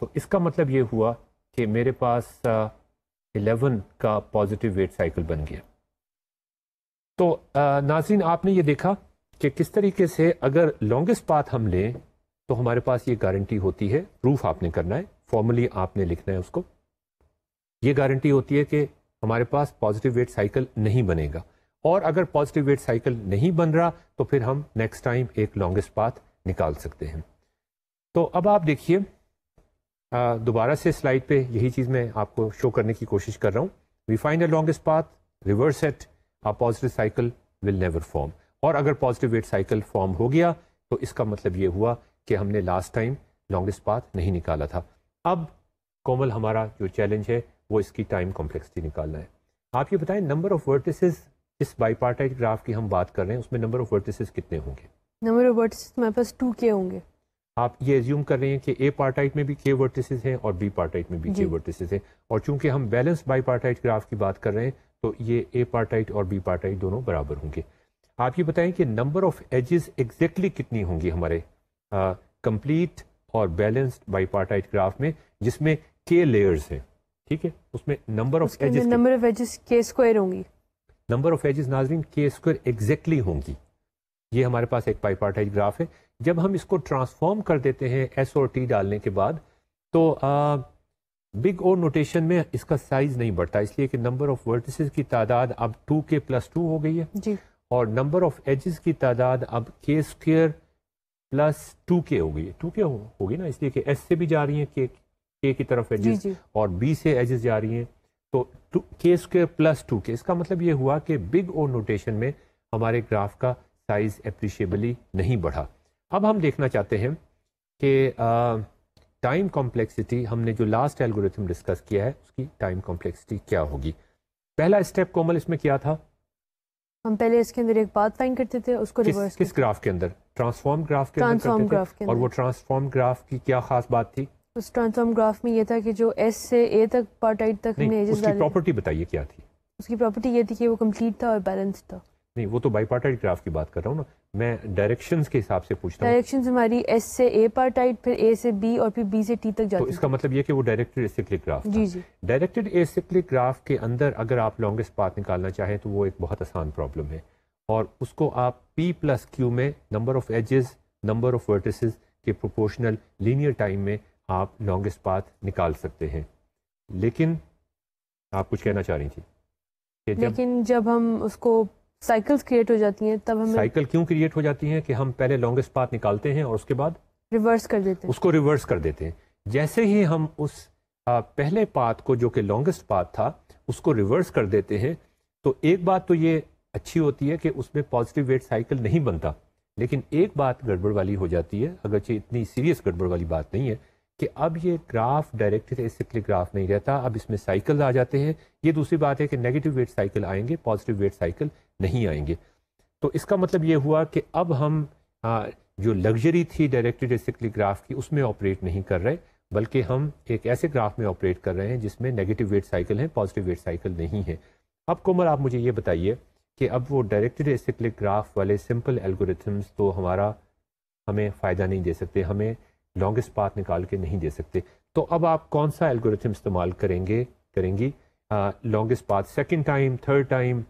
تو اس کا مطلب یہ ہوا کہ میرے پاس 11 کا پازیٹیو ویٹ سائیکل بن گیا. تو ناظرین آپ نے یہ دیکھا کہ کس طریقے سے اگر لانگسٹ پاتھ ہم لیں تو ہمارے پاس یہ گارنٹی ہوتی ہے, پروف آپ نے کرنا ہے, فارملی آپ نے لکھنا ہے اس کو. یہ گارنٹی ہوتی ہے کہ ہمارے پاس پازیٹیو ویٹ سائیکل نہیں بنے گا, اور اگر پازیٹیو ویٹ سائیکل نہیں بن رہا تو پھر ہم نیکسٹ ٹائم ایک لانگسٹ پاتھ نکال سکتے ہیں. تو اب آپ دیکھیے دوبارہ سے سلائڈ پہ یہی چیز میں آپ کو شو کرنے کی کوشش کر رہا ہوں. We find a longest path, reverse it, positive cycle will never form. اور اگر پازیٹیو ویٹ سائیکل فارم ہو گیا تو اس کا مطلب یہ ہوا کہ ہم نے لاسٹ ٹائم لانگسٹ پاتھ نہیں نکالا تھا. اب کومل ہمارا جو چیلنج ہے وہ اس کی ٹائم کمپلیکسٹی نکالنا ہے. آپ یہ بتائیں نمبر آف ورٹسز اس بائی پارٹائٹ گراف کی ہم بات کر رہے ہیں اس میں نمبر آف ورٹسز کتنے ہوں گے؟ نمبر آف ورٹسز ہمارے پاس 2k ہوں گے. آپ یہ ایزیوم کر رہے ہیں کہ اے پارٹائٹ میں بھی k ورٹسز ہیں اور بی پارٹائٹ میں بھی k ورٹسز ہیں, اور چونکہ ہم بیلنس بائی پارٹائٹ گراف کی بات کر رہے ہیں تو یہ اے پارٹائٹ اور بی پارٹائٹ دونوں برابر ہوں گے. آپ یہ بتائیں کہ نمبر آف ایجز ایگزیکٹلی کتنی ہوں گی ہمارے کمپلیٹ اور بیلنسڈ بائی پارٹائٹ گراف میں جس میں k لیئرز ہیں, ٹھیک ہے, اس میں number of edges k square ہوں گی. نمبر آف ایجز ناظرین k اسکوائر ایگزیکٹلی ہوں گی. یہ ہمارے پاس ایک بائی پارٹائٹ گراف ہے. جب ہم اس کو ٹرانسفارم کر دیتے ہیں ایس اور ٹی ڈالنے کے بعد تو بگ او نوٹیشن میں اس کا سائز نہیں بڑھتا, اس لیے کہ نمبر آف ورٹسز کی تعداد اب 2k + 2 ہو گئی ہے جی, اور نمبر آف ایجز کی تعداد اب k اسکوائر + 2k ہو گئی ہے. 2k ہوگی نا, اس لیے کہ ایس سے بھی جا رہی ہیں k کی طرف ایجز اور بی سے ایجز جا رہی ہیں, تو k اسکوائر + 2k. اس کا مطلب یہ ہوا کہ بگ او نوٹیشن میں ہمارے گراف کا سائز اپریشیبلی نہیں بڑھا. اب ہم دیکھنا چاہتے ہیں کہ ٹائم کمپلیکسٹی, ہم نے جو لاسٹ الگوریتھم ڈسکس کیا ہے اس کی ٹائم کمپلیکسٹی کیا ہوگی. پہلا اسٹیپ کومل اس میں کیا تھا؟ ہم پہلے اس کے اندر ایک پاتھ فائنڈ کرتے تھے, اس کو ریورس کس گراف کے اندر؟ ٹرانسفارم گراف کے اندر کرتے تھے. اور وہ ٹرانسفارم گراف کی کیا خاص بات تھی؟ اس ٹرانسفارم گراف میں یہ تھا کہ جو ایس سے اے تک پارٹائٹ تک ہم نے ایجز اس کی پراپرٹی بتائیے کیا تھی؟ اس کی پراپرٹی یہ تھی کہ وہ کمپلیٹ تھا اور بیلنسڈ تھا. نہیں, وہ تو بائی پارٹائٹ گراف کی بات کر رہا ہوں نا, میں ڈائریکشنز کے حساب سے پوچھتا ہوں. ڈائریکشنز ہماری ایس سے اے پارٹائٹ, پھر اے سے بی اور پھر بی سے ٹی تک جاتی. تو اس کا مطلب یہ کہ وہ ڈائریکٹڈ ایسیکلک گراف. جی جی, ڈائریکٹڈ ایسیکلک گراف کے اندر اگر آپ لانگسٹ پاتھ نکالنا چاہیں تو وہ ایک بہت آسان پرابلم ہے, اور اس کو آپ P + Q میں number of edges number of vertices کے پروپورشنل لینئر ٹائم میں آپ لانگسٹ پاتھ نکال سکتے ہیں. لیکن آپ کچھ کہنا چاہ رہی تھی؟ لیکن جب ہم اس کو سائیکلز کریٹ ہو جاتی ہیں تب ہمیں سائیکل کیوں کریٹ ہو جاتی ہیں کہ ہم پہلے لانگسٹ پاتھ نکالتے ہیں اور اس کے بعد ریورس کر دیتے ہیں, اس کو ریورس کر دیتے ہیں. جیسے ہی ہم اس پہلے پاتھ کو جو کہ لانگسٹ پاتھ تھا اس کو ریورس کر دیتے ہیں تو ایک بات تو یہ اچھی ہوتی ہے کہ اس میں پازیٹیو ویٹ سائیکل نہیں بنتا, لیکن ایک بات گڑبڑ والی ہو جاتی ہے, اگرچہ اتنی سیریس گڑبڑ والی بات نہیں ہے, کہ اب یہ گراف ڈائریکٹڈ ایسیکلک گراف نہیں رہتا, اب اس میں سائیکل آ جاتے ہیں. یہ دوسری بات ہے کہ نیگیٹو ویٹ سائیکل آئیں گے, پازیٹیو ویٹ سائیکل نہیں آئیں گے. تو اس کا مطلب یہ ہوا کہ اب ہم جو لگژری تھی ڈائریکٹڈ ایسیکلک گراف کی اس میں آپریٹ نہیں کر رہے, بلکہ ہم ایک ایسے گراف میں آپریٹ کر رہے ہیں جس میں نیگیٹو ویٹ سائیکل ہیں, پازیٹیو ویٹ سائیکل نہیں ہے. اب کومل آپ مجھے یہ بتائیے کہ اب وہ ڈائریکٹڈ ایسیکلک گراف والے سمپل الگوریتھمس تو ہمیں فائدہ نہیں دے سکتے, ہمیں لانگسٹ پاتھ نکال کے نہیں دے سکتے. تو اب آپ کون سا الگوریتھم استعمال کریں گی longest path second time, third time?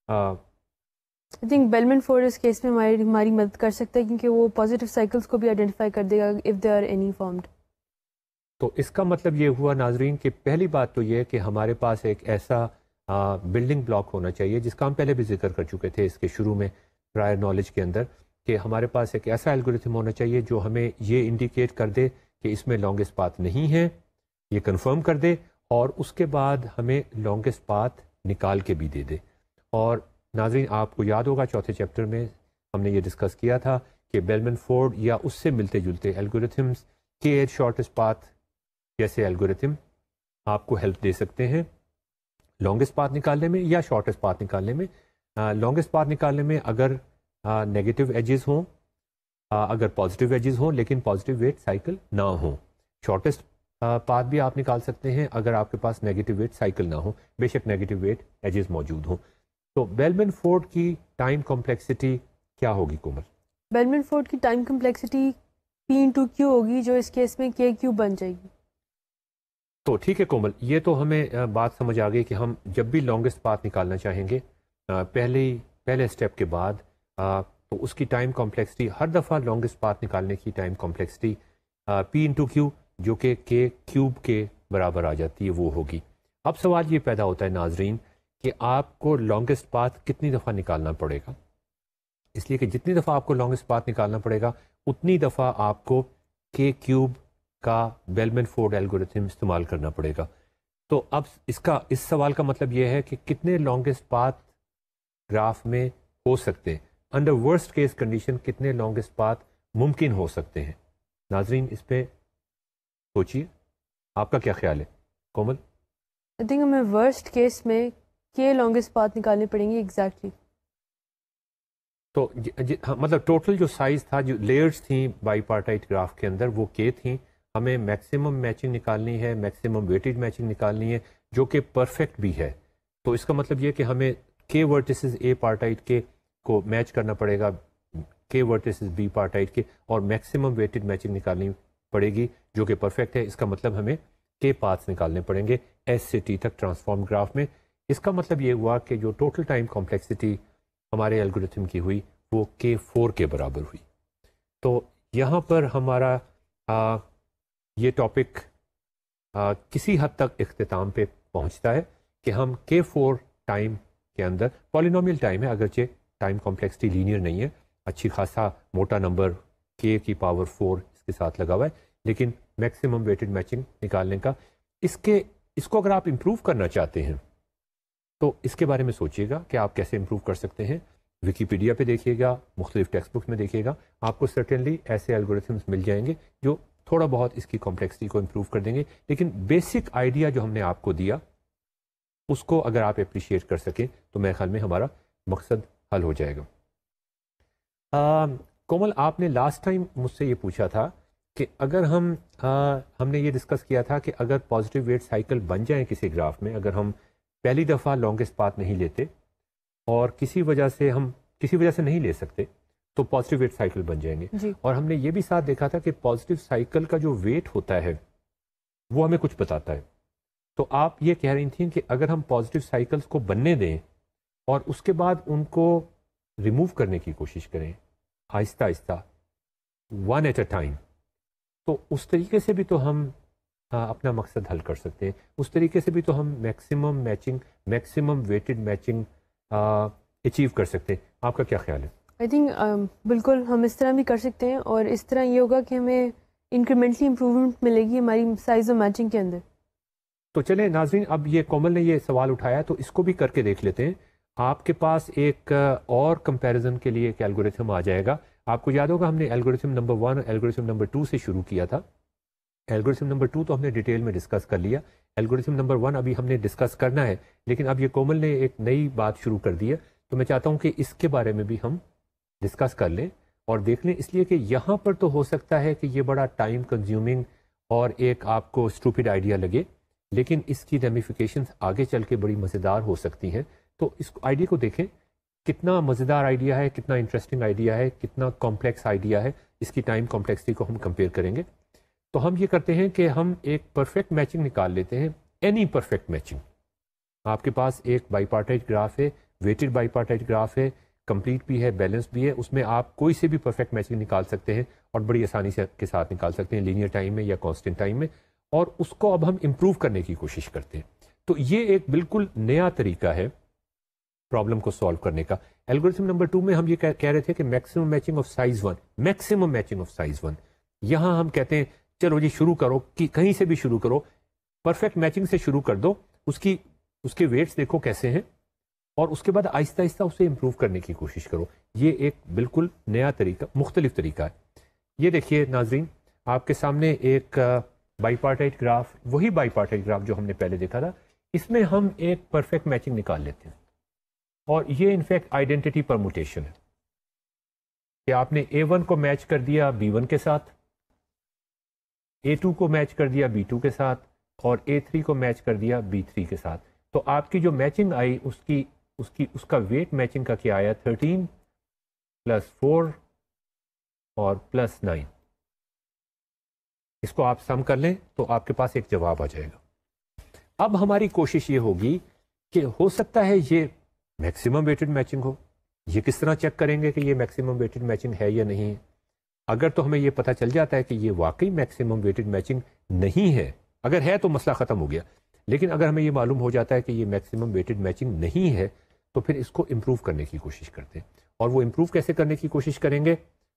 I think Bellman Ford اس کیس میں ہماری مدد کر سکتا ہے, کیونکہ وہ پازیٹیو سائیکلس کو بھی آئیڈینٹیفائی کر دے گا if they are any formed. تو اس کا مطلب یہ ہوا ناظرین کہ پہلی بات تو یہ کہ ہمارے پاس ایک ایسا بلڈنگ بلاک ہونا چاہیے، جس کا ہم پہلے بھی ذکر کر چکے تھے اس کے شروع میں پرائر نالج کے اندر، کہ ہمارے پاس ایک ایسا الگوریتھم ہونا چاہیے جو ہمیں یہ انڈیکیٹ کر دے کہ اس میں لانگسٹ پاتھ نہیں ہے، یہ کنفرم کر دے، اور اس کے بعد ہمیں لانگسٹ پاتھ نکال کے بھی دے دے. اور ناظرین آپ کو یاد ہوگا چوتھے چیپٹر میں ہم نے یہ ڈسکس کیا تھا کہ بیلمن فورڈ یا اس سے ملتے جلتے الگوریتھمس کے شارٹیسٹ پاتھ جیسے الگوریتھم آپ کو ہیلپ دے سکتے ہیں لانگسٹ پاتھ نکالنے میں یا شارٹیسٹ پاتھ نکالنے میں. لانگسٹ پاتھ نکالنے میں اگر نیگیٹو ایجز ہوں، اگر پازیٹیو ایجز ہوں لیکن پازیٹیو ویٹ سائیکل نہ ہوں. شارٹیسٹ پاتھ بھی آپ نکال سکتے ہیں اگر آپ کے پاس نیگیٹو ویٹ سائیکل نہ ہو، بے شک نیگیٹو ویٹ ایجز موجود ہوں. تو بیلمن فورڈ کی ٹائم کمپلیکسٹی کیا ہوگی کومل؟ بیلمن فورڈ کی ٹائم کمپلیکسٹی P/Q ہوگی، جو اس کیس میں KQ بن جائے گی. تو ٹھیک ہے کومل، یہ تو ہمیں بات سمجھ آ گئی کہ ہم جب بھی لانگسٹ پاتھ نکالنا چاہیں گے پہلے اسٹیپ کے بعد تو اس کی ٹائم کمپلیکسٹی ہر دفعہ لانگسٹ پاتھ نکالنے کی ٹائم کمپلیکسٹی P/Q جو کہ K³ کے برابر آ جاتی ہے وہ ہوگی. اب سوال یہ پیدا ہوتا ہے ناظرین کہ آپ کو لانگسٹ پاتھ کتنی دفعہ نکالنا پڑے گا، اس لیے کہ جتنی دفعہ آپ کو لانگسٹ پاتھ نکالنا پڑے گا اتنی دفعہ آپ کو K³ کا بیلمن فورڈ الگوریتھم استعمال کرنا پڑے گا. تو اب اس سوال کا مطلب یہ ہے کہ کتنے لانگسٹ پاتھ گراف میں ہو سکتے ہیں، انڈر ورسٹ کیس کنڈیشن کتنے لانگسٹ پاتھ ممکن ہو سکتے ہیں. ناظرین اس پہ سوچیے، آپ کا کیا خیال ہے کومل؟ آئی تھنک ہمیں ورسٹ کیس میں K لانگسٹ پاتھ نکالنے پڑیں گے ایگزیکٹلی. تو مطلب ٹوٹل جو سائز تھا، جو لیئرز تھیں بائی پارٹائٹ گراف کے اندر وہ K تھیں، ہمیں میکسیمم میچنگ نکالنی ہے، میکسیمم ویٹڈ میچنگ نکالنی ہے جو کہ پرفیکٹ بھی ہے. تو اس کا مطلب یہ کہ ہمیں K ورٹیسز A پارٹائٹ کے کو میچ کرنا پڑے گا K ورٹیسز B پارٹائٹ کے، اور میکسیمم ویٹڈ میچنگ نکالنی پڑے گی جو کہ پرفیکٹ ہے. اس کا مطلب ہمیں K پاتھس نکالنے پڑیں گے S سے T تک ٹرانسفارم گراف میں. اس کا مطلب یہ ہوا کہ جو ٹوٹل ٹائم کمپلیکسٹی ہمارے الگوریتھم کی ہوئی وہ K4 کے برابر ہوئی. تو یہاں پر ہمارا یہ ٹاپک کسی حد تک اختتام پہ پہنچتا ہے کہ ہم K4 ٹائم کے اندر پالینومیل ٹائم ہے، اگرچہ ٹائم کمپلیکسٹی لینئر نہیں ہے، اچھی خاصا موٹا نمبر K کی پاور 4 اس کے ساتھ لگا ہوا ہے، لیکن میکسیمم ویٹڈ میچنگ نکالنے کا اس کو اگر آپ امپروو کرنا چاہتے ہیں تو اس کے بارے میں سوچیے گا کہ آپ کیسے امپروو کر سکتے ہیں. ویکیپیڈیا پہ دیکھیے گا، مختلف ٹیکسٹ بکس میں دیکھیے گا، آپ کو سرٹنلی ایسے الگوریتھمس مل جائیں گے جو تھوڑا بہت اس کی کمپلیکسٹی کو امپروو کر دیں گے. لیکن بیسک آئیڈیا جو ہم نے آپ کو دیا اس کو اگر آپ اپریشیٹ کر سکیں تو میرے خیال میں ہمارا مقصد حل ہو جائے گا. کومل، آپ نے لاسٹ ٹائم مجھ سے یہ پوچھا تھا کہ اگر ہم نے یہ ڈسکس کیا تھا کہ اگر پازیٹیو ویٹ سائیکل بن جائیں کسی گراف میں، اگر ہم پہلی دفعہ لانگسٹ پاتھ نہیں لیتے اور کسی وجہ سے نہیں لے سکتے تو پازیٹیو ویٹ سائیکل بن جائیں گے جی. اور ہم نے یہ بھی ساتھ دیکھا تھا کہ پازیٹیو سائیکل کا جو ویٹ ہوتا ہے وہ ہمیں کچھ بتاتا ہے. تو آپ یہ کہہ رہی تھیں کہ اگر ہم پازیٹیو سائیکلز کو بننے دیں اور اس کے بعد ان کو ریموو کرنے کی کوشش کریں آہستہ آہستہ، ون ایٹ اے ٹائم، تو اس طریقے سے بھی تو ہم اپنا مقصد حل کر سکتے ہیں. اس طریقے سے بھی تو ہم میکسیمم ویٹڈ میچنگ اچیو کر سکتے ہیں. آپ کا کیا خیال ہے؟ آئی تھنک بالکل ہم اس طرح بھی کر سکتے ہیں، اور اس طرح یہ ہوگا کہ ہمیں انکریمنٹلی امپروومنٹ ملے گی ہماری سائز اور میچنگ کے اندر. تو چلیں ناظرین، اب یہ کومل نے یہ سوال اٹھایا تو اس کو بھی کر کے دیکھ لیتے ہیں. آپ کے پاس ایک اور کمپیریزن کے لیے ایک الگوریتھم آ جائے گا. آپ کو یاد ہوگا ہم نے الگوریتھم نمبر 1 اور الگوریتھم نمبر 2 سے شروع کیا تھا. الگوریتھم نمبر 2 تو ہم نے ڈیٹیل میں ڈسکس کر لیا، الگوریتھم نمبر 1 ابھی ہم نے ڈسکس کرنا ہے، لیکن اب یہ کومل نے ایک نئی بات شروع کر دی ہے تو میں چاہتا ہوں کہ اس کے بارے میں بھی ہم ڈسکس کر لیں اور دیکھ لیں، اس لیے کہ یہاں پر تو ہو سکتا ہے کہ یہ بڑا ٹائم کنزیومنگ اور ایک آپ کو اسٹوپڈ آئیڈیا لگے، لیکن اس کی ریمیفیکیشنز آگے چل کے بڑی مزیدار ہو سکتی ہیں. تو اس آئیڈیا کو دیکھیں، کتنا مزیدار آئیڈیا ہے، کتنا انٹرسٹنگ آئیڈیا ہے، کتنا کمپلیکس آئیڈیا ہے. اس کی ٹائم کمپلیکسٹی کو ہم کمپیئر کریں گے. تو ہم یہ کرتے ہیں کہ ہم ایک پرفیکٹ میچنگ نکال لیتے ہیں، اینی پرفیکٹ میچنگ. آپ کے پاس ایک بائی پارٹائٹ گراف ہے، ویٹڈ بائی پارٹائٹ گراف ہے، کمپلیٹ بھی ہے، بیلنس بھی ہے، اس میں آپ کوئی سے بھی پرفیکٹ میچنگ نکال سکتے ہیں اور بڑی آسانی سے کے ساتھ نکال سکتے ہیں، لینئر ٹائم میں یا کانسٹنٹ ٹائم میں. اور اس کو اب ہم امپروو کرنے کی کوشش کرتے ہیں. تو یہ ایک بالکل نیا طریقہ ہے پرابلم کو سالو کرنے کا. الگورتھم نمبر 2 میں ہم یہ کہہ رہے تھے کہ maximum matching of size 1، maximum matching of size 1. یہاں ہم کہتے ہیں چلو جی شروع کرو، کہ کہیں سے بھی شروع کرو، پرفیکٹ میچنگ سے شروع کر دو، اس کے ویٹس دیکھو کیسے ہیں، اور اس کے بعد آہستہ آہستہ اسے امپروو کرنے کی کوشش کرو. یہ ایک بالکل نیا طریقہ، مختلف طریقہ ہے. یہ دیکھیے ناظرین، آپ کے سامنے ایک بائی پارٹائٹ گراف، وہی بائی پارٹائٹ گراف جو ہم نے پہلے دیکھا تھا، اس میں ہم ایک پرفیکٹ میچنگ نکال لیتے ہیں. اور یہ انفیکٹ آئیڈینٹی پرموٹیشن ہے کہ آپ نے A1 کو میچ کر دیا B1 کے ساتھ، A2 کو میچ کر دیا B2 کے ساتھ، اور A3 کو میچ کر دیا B3 کے ساتھ. تو آپ کی جو میچنگ آئی اس کا ویٹ میچنگ کا کیا آیا، 13 + 4 اور +9. اس کو آپ سم کر لیں تو آپ کے پاس ایک جواب آ جائے گا. اب ہماری کوشش یہ ہوگی کہ ہو سکتا ہے یہ میکسیمم ویٹڈ میچنگ ہو. یہ کس طرح چیک کریں گے کہ یہ میکسیمم ویٹڈ میچنگ ہے یا نہیں ہے؟ اگر تو ہمیں یہ پتہ چل جاتا ہے کہ یہ واقعی میکسیمم ویٹڈ میچنگ نہیں ہے، اگر ہے تو مسئلہ ختم ہو گیا. لیکن اگر ہمیں یہ معلوم ہو جاتا ہے کہ یہ میکسیمم ویٹڈ میچنگ نہیں ہے، تو پھر اس کو امپروو کرنے کی کوشش کرتے ہیں. اور وہ امپروو کیسے کرنے کی کوشش کریں گے؟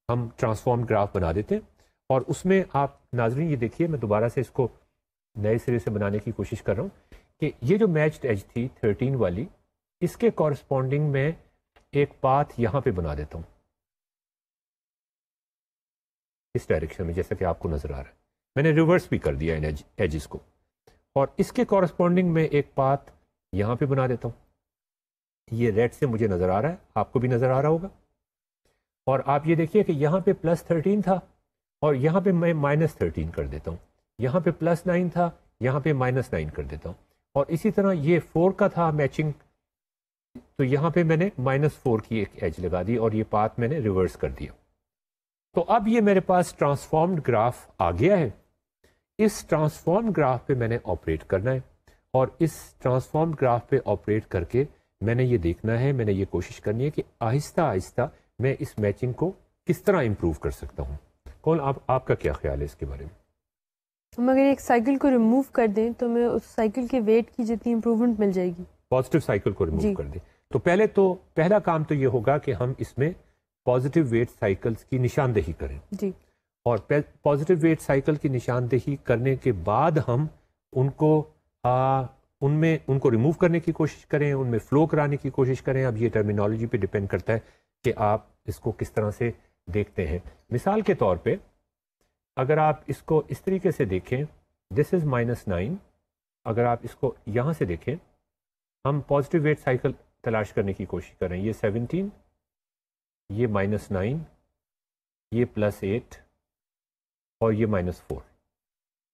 ہم ٹرانسفارم گراف بنا دیتے ہیں، اور اس میں آپ ناظرین یہ دیکھیے، میں دوبارہ سے اس کو نئے سرے سے بنانے کی کوشش کر رہا ہوں کہ یہ جو میچڈ ایج تھی 13 والی، اس کے کورسپونڈنگ میں ایک پاتھ یہاں پہ بنا دیتا ہوں اس ڈائریکشن میں، جیسا کہ آپ کو نظر آ رہا ہے. میں نے ریورس بھی کر دیا ان ایجز کو، اور اس کے کورسپونڈنگ میں ایک پاتھ یہاں پہ بنا دیتا ہوں. یہ ریڈ سے مجھے نظر آ رہا ہے، آپ کو بھی نظر آ رہا ہوگا. اور آپ یہ دیکھیے کہ یہاں پہ +13 تھا، اور یہاں پہ میں -13 کر دیتا ہوں. یہاں پہ +9 تھا، یہاں پہ -9 کر دیتا ہوں. اور اسی طرح یہ 4 کا تھا میچنگ، تو یہاں پہ میں نے -4 کی ایک ایج لگا دی، اور یہ پاتھ میں نے ریورس کر دیا. تو اب یہ میرے پاس ٹرانسفارمڈ گراف آ گیا ہے. اس ٹرانسفارم گراف پہ میں نے آپریٹ کرنا ہے، اور اس ٹرانسفارم گراف پہ آپریٹ کر کے میں نے یہ دیکھنا ہے، میں نے یہ کوشش کرنی ہے کہ آہستہ آہستہ میں اس میچنگ کو کس طرح امپروو کر سکتا ہوں. کون آپ کا کیا خیال ہے اس کے بارے میں؟ ہم اگر ایک سائیکل کو ریموو کر دیں تو ہمیں اس سائیکل کے ویٹ کی جتنی امپروومنٹ مل جائے گی. پازیٹیو سائیکل کو ریموو جی کر دیں تو پہلا کام تو یہ ہوگا کہ ہم اس میں پازیٹیو ویٹ سائیکلز کی نشاندہی کریں. جی. اور پازیٹیو ویٹ سائیکل کی نشاندہی کرنے کے بعد ہم ان کو ریموو کرنے کی کوشش کریں، ان میں فلو کرانے کی کوشش کریں. اب یہ ٹرمینالوجی پہ ڈپینڈ کرتا ہے کہ آپ اس کو کس طرح سے دیکھتے ہیں. مثال کے طور پہ اگر آپ اس کو اس طریقے سے دیکھیں، دس از -9. اگر آپ اس کو یہاں سے دیکھیں، ہم پازیٹیو ویٹ سائیکل تلاش کرنے کی کوشش کر رہے ہیں. یہ 17، یہ -9، یہ +8 اور یہ -4.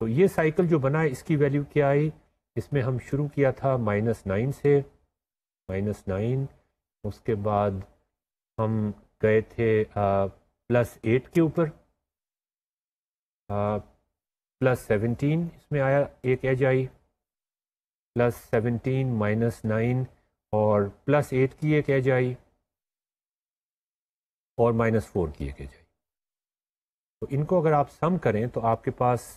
تو یہ سائیکل جو بنا ہے اس کی ویلیو کیا آئی؟ اس میں ہم شروع کیا تھا -9 سے، -9، اس کے بعد ہم گئے تھے +8 کے اوپر، +17 اس میں آیا، ایک ایج آئی، +17 -9 اور +8 کی ایک ایج آئی، اور -4 کی ایک ایج آئی. تو ان کو اگر آپ سم کریں تو آپ کے پاس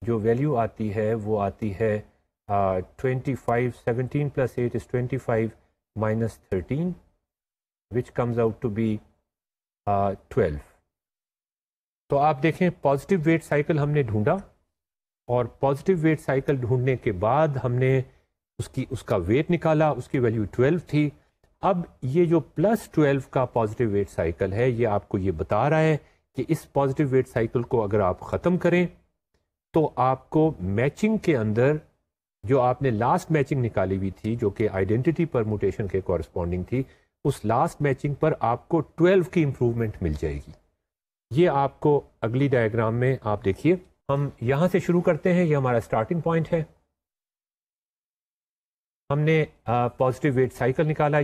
جو ویلیو آتی ہے وہ آتی ہے 25. 17 + 8 is 25 - 13 which comes out to be 12. تو آپ دیکھیں پازیٹیو ویٹ سائیکل ہم نے ڈھونڈا، اور پازیٹیو ویٹ سائیکل ڈھونڈنے کے بعد ہم نے اس کا ویٹ نکالا، اس کی ویلیو 12 تھی. اب یہ جو +12 کا پازیٹیو ویٹ سائیکل ہے، یہ آپ کو یہ بتا رہا ہے کہ اس پازیٹیو ویٹ سائیکل کو اگر آپ ختم کریں تو آپ کو میچنگ کے اندر جو آپ نے لاسٹ میچنگ نکالی ہوئی تھی، جو کہ آئیڈینٹی پرموٹیشن کے کورسپونڈنگ تھی، اس لاسٹ میچنگ پر آپ کو 12 کی امپروومنٹ مل جائے گی. یہ آپ کو اگلی ڈائیگرام میں آپ دیکھیے. ہم یہاں سے شروع کرتے ہیں، یہ ہمارا سٹارٹنگ پوائنٹ ہے. ہم نے پازیٹیو ویٹ سائیکل نکالا،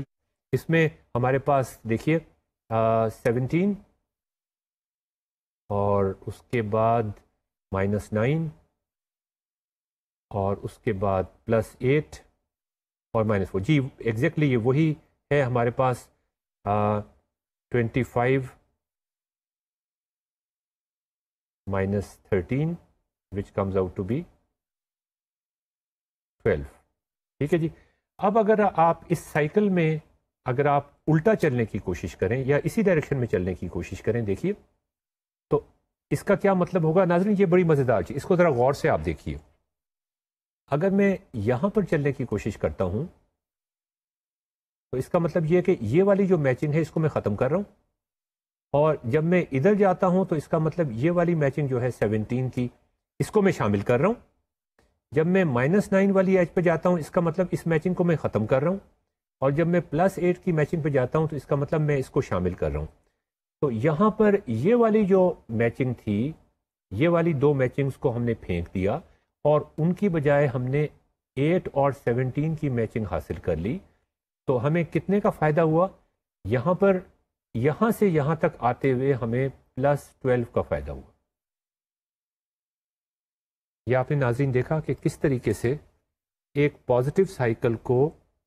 اس میں ہمارے پاس دیکھیے 17 اور اس کے بعد -9 اور اس کے بعد +8 اور -4. جی ایگزیکٹلی یہ وہی ہے ہمارے پاس. 25 - 13 which comes out to be 12. ٹھیک ہے جی. اب اگر آپ اس سائیکل میں اگر آپ الٹا چلنے کی کوشش کریں یا اسی ڈائریکشن میں چلنے کی کوشش کریں, دیکھیے تو اس کا کیا مطلب ہوگا. ناظرین یہ بڑی مزیدار چیز, اس کو ذرا غور سے آپ دیکھیے. اگر میں یہاں پر چلنے کی کوشش کرتا ہوں تو اس کا مطلب یہ کہ یہ والی جو میچنگ ہے اس کو میں ختم کر رہا ہوں, اور جب میں ادھر جاتا ہوں تو اس کا مطلب یہ والی میچنگ جو ہے 17 کی, اس کو میں شامل کر رہا ہوں. جب میں -9 والی ایج پہ جاتا ہوں اس کا مطلب اس میچنگ کو میں ختم کر رہا ہوں, اور جب میں +8 کی میچنگ پہ جاتا ہوں تو اس کا مطلب میں اس کو شامل کر رہا ہوں. تو یہاں پر یہ والی جو میچنگ تھی, یہ والی 2 میچنگز کو ہم نے پھینک دیا اور ان کی بجائے ہم نے 8 اور 17 کی میچنگ حاصل کر لی. تو ہمیں کتنے کا فائدہ ہوا؟ یہاں پر یہاں سے یہاں تک آتے ہوئے ہمیں +12 کا فائدہ ہوا. یہ آپ نے ناظرین دیکھا کہ کس طریقے سے ایک پازیٹیو سائیکل کو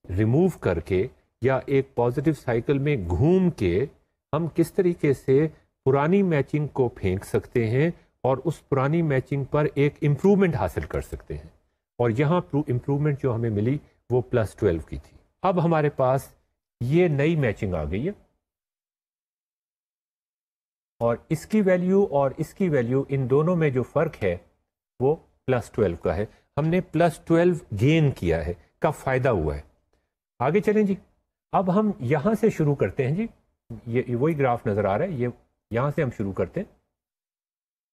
ریموو کر کے یا ایک پازیٹیو سائیکل میں گھوم کے ہم کس طریقے سے پرانی میچنگ کو پھینک سکتے ہیں اور اس پرانی میچنگ پر ایک امپرومنٹ حاصل کر سکتے ہیں. اور یہاں امپرومنٹ جو ہمیں ملی وہ +12 کی تھی. اب ہمارے پاس یہ نئی میچنگ آ گئی ہے اور اس کی ویلیو اور اس کی ویلیو ان دونوں میں جو فرق ہے وہ +12 کا ہے. ہم نے +12 گین کیا ہے, کا فائدہ ہوا ہے. آگے چلیں جی. اب ہم یہاں سے شروع کرتے ہیں جی. یہ وہی گراف نظر آ رہا ہے, یہ یہاں سے ہم شروع کرتے ہیں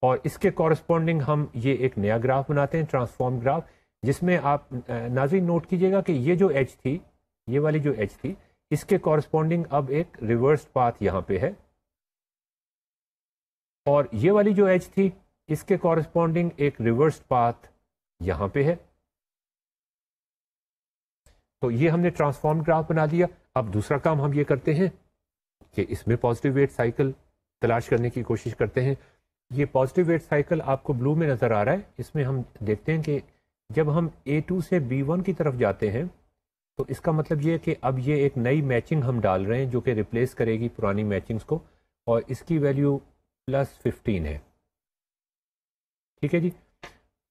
اور اس کے کورسپونڈنگ ہم یہ ایک نیا گراف بناتے ہیں, ٹرانسفارم گراف, جس میں آپ ناظرین نوٹ کیجئے گا کہ یہ جو ایج تھی, یہ والی جو ایج تھی, اس کے کورسپونڈنگ اب ایک ریورس پاتھ یہاں پہ ہے, اور یہ والی جو ایج تھی اس کے کورسپونڈنگ ایک ریورس پاتھ یہاں پہ ہے. تو یہ ہم نے ٹرانسفارم گراف بنا دیا. اب دوسرا کام ہم یہ کرتے ہیں کہ اس میں پازیٹیو ویٹ سائیکل تلاش کرنے کی کوشش کرتے ہیں. یہ پازیٹیو ویٹ سائیکل آپ کو بلو میں نظر آ رہا ہے. اس میں ہم دیکھتے ہیں کہ جب ہم A2 سے B1 کی طرف جاتے ہیں تو اس کا مطلب یہ ہے کہ اب یہ ایک نئی میچنگ ہم ڈال رہے ہیں جو کہ ریپلیس کرے گی پرانی میچنگز کو, اور اس کی ویلیو +15 ہے. ٹھیک ہے جی.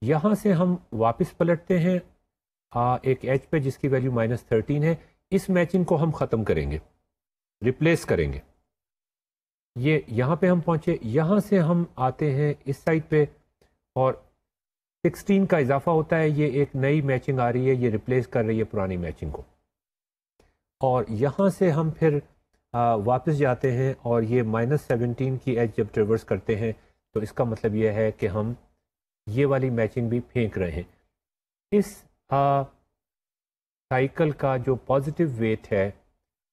یہاں سے ہم واپس پلٹتے ہیں ایک ایج پہ جس کی ویلیو -13 ہے. اس میچنگ کو ہم ختم کریں گے, ریپلیس کریں گے. یہ یہاں پہ ہم پہنچے, یہاں سے ہم آتے ہیں اس سائڈ پہ اور 16 کا اضافہ ہوتا ہے. یہ ایک نئی میچنگ آ رہی ہے, یہ ریپلیس کر رہی ہے پرانی میچنگ کو. اور یہاں سے ہم پھر واپس جاتے ہیں اور یہ -17 کی ایج جب ٹریورس کرتے ہیں تو اس کا مطلب یہ ہے کہ ہم یہ والی میچنگ بھی پھینک رہے ہیں. اس سائیکل کا جو پازیٹیو ویٹ ہے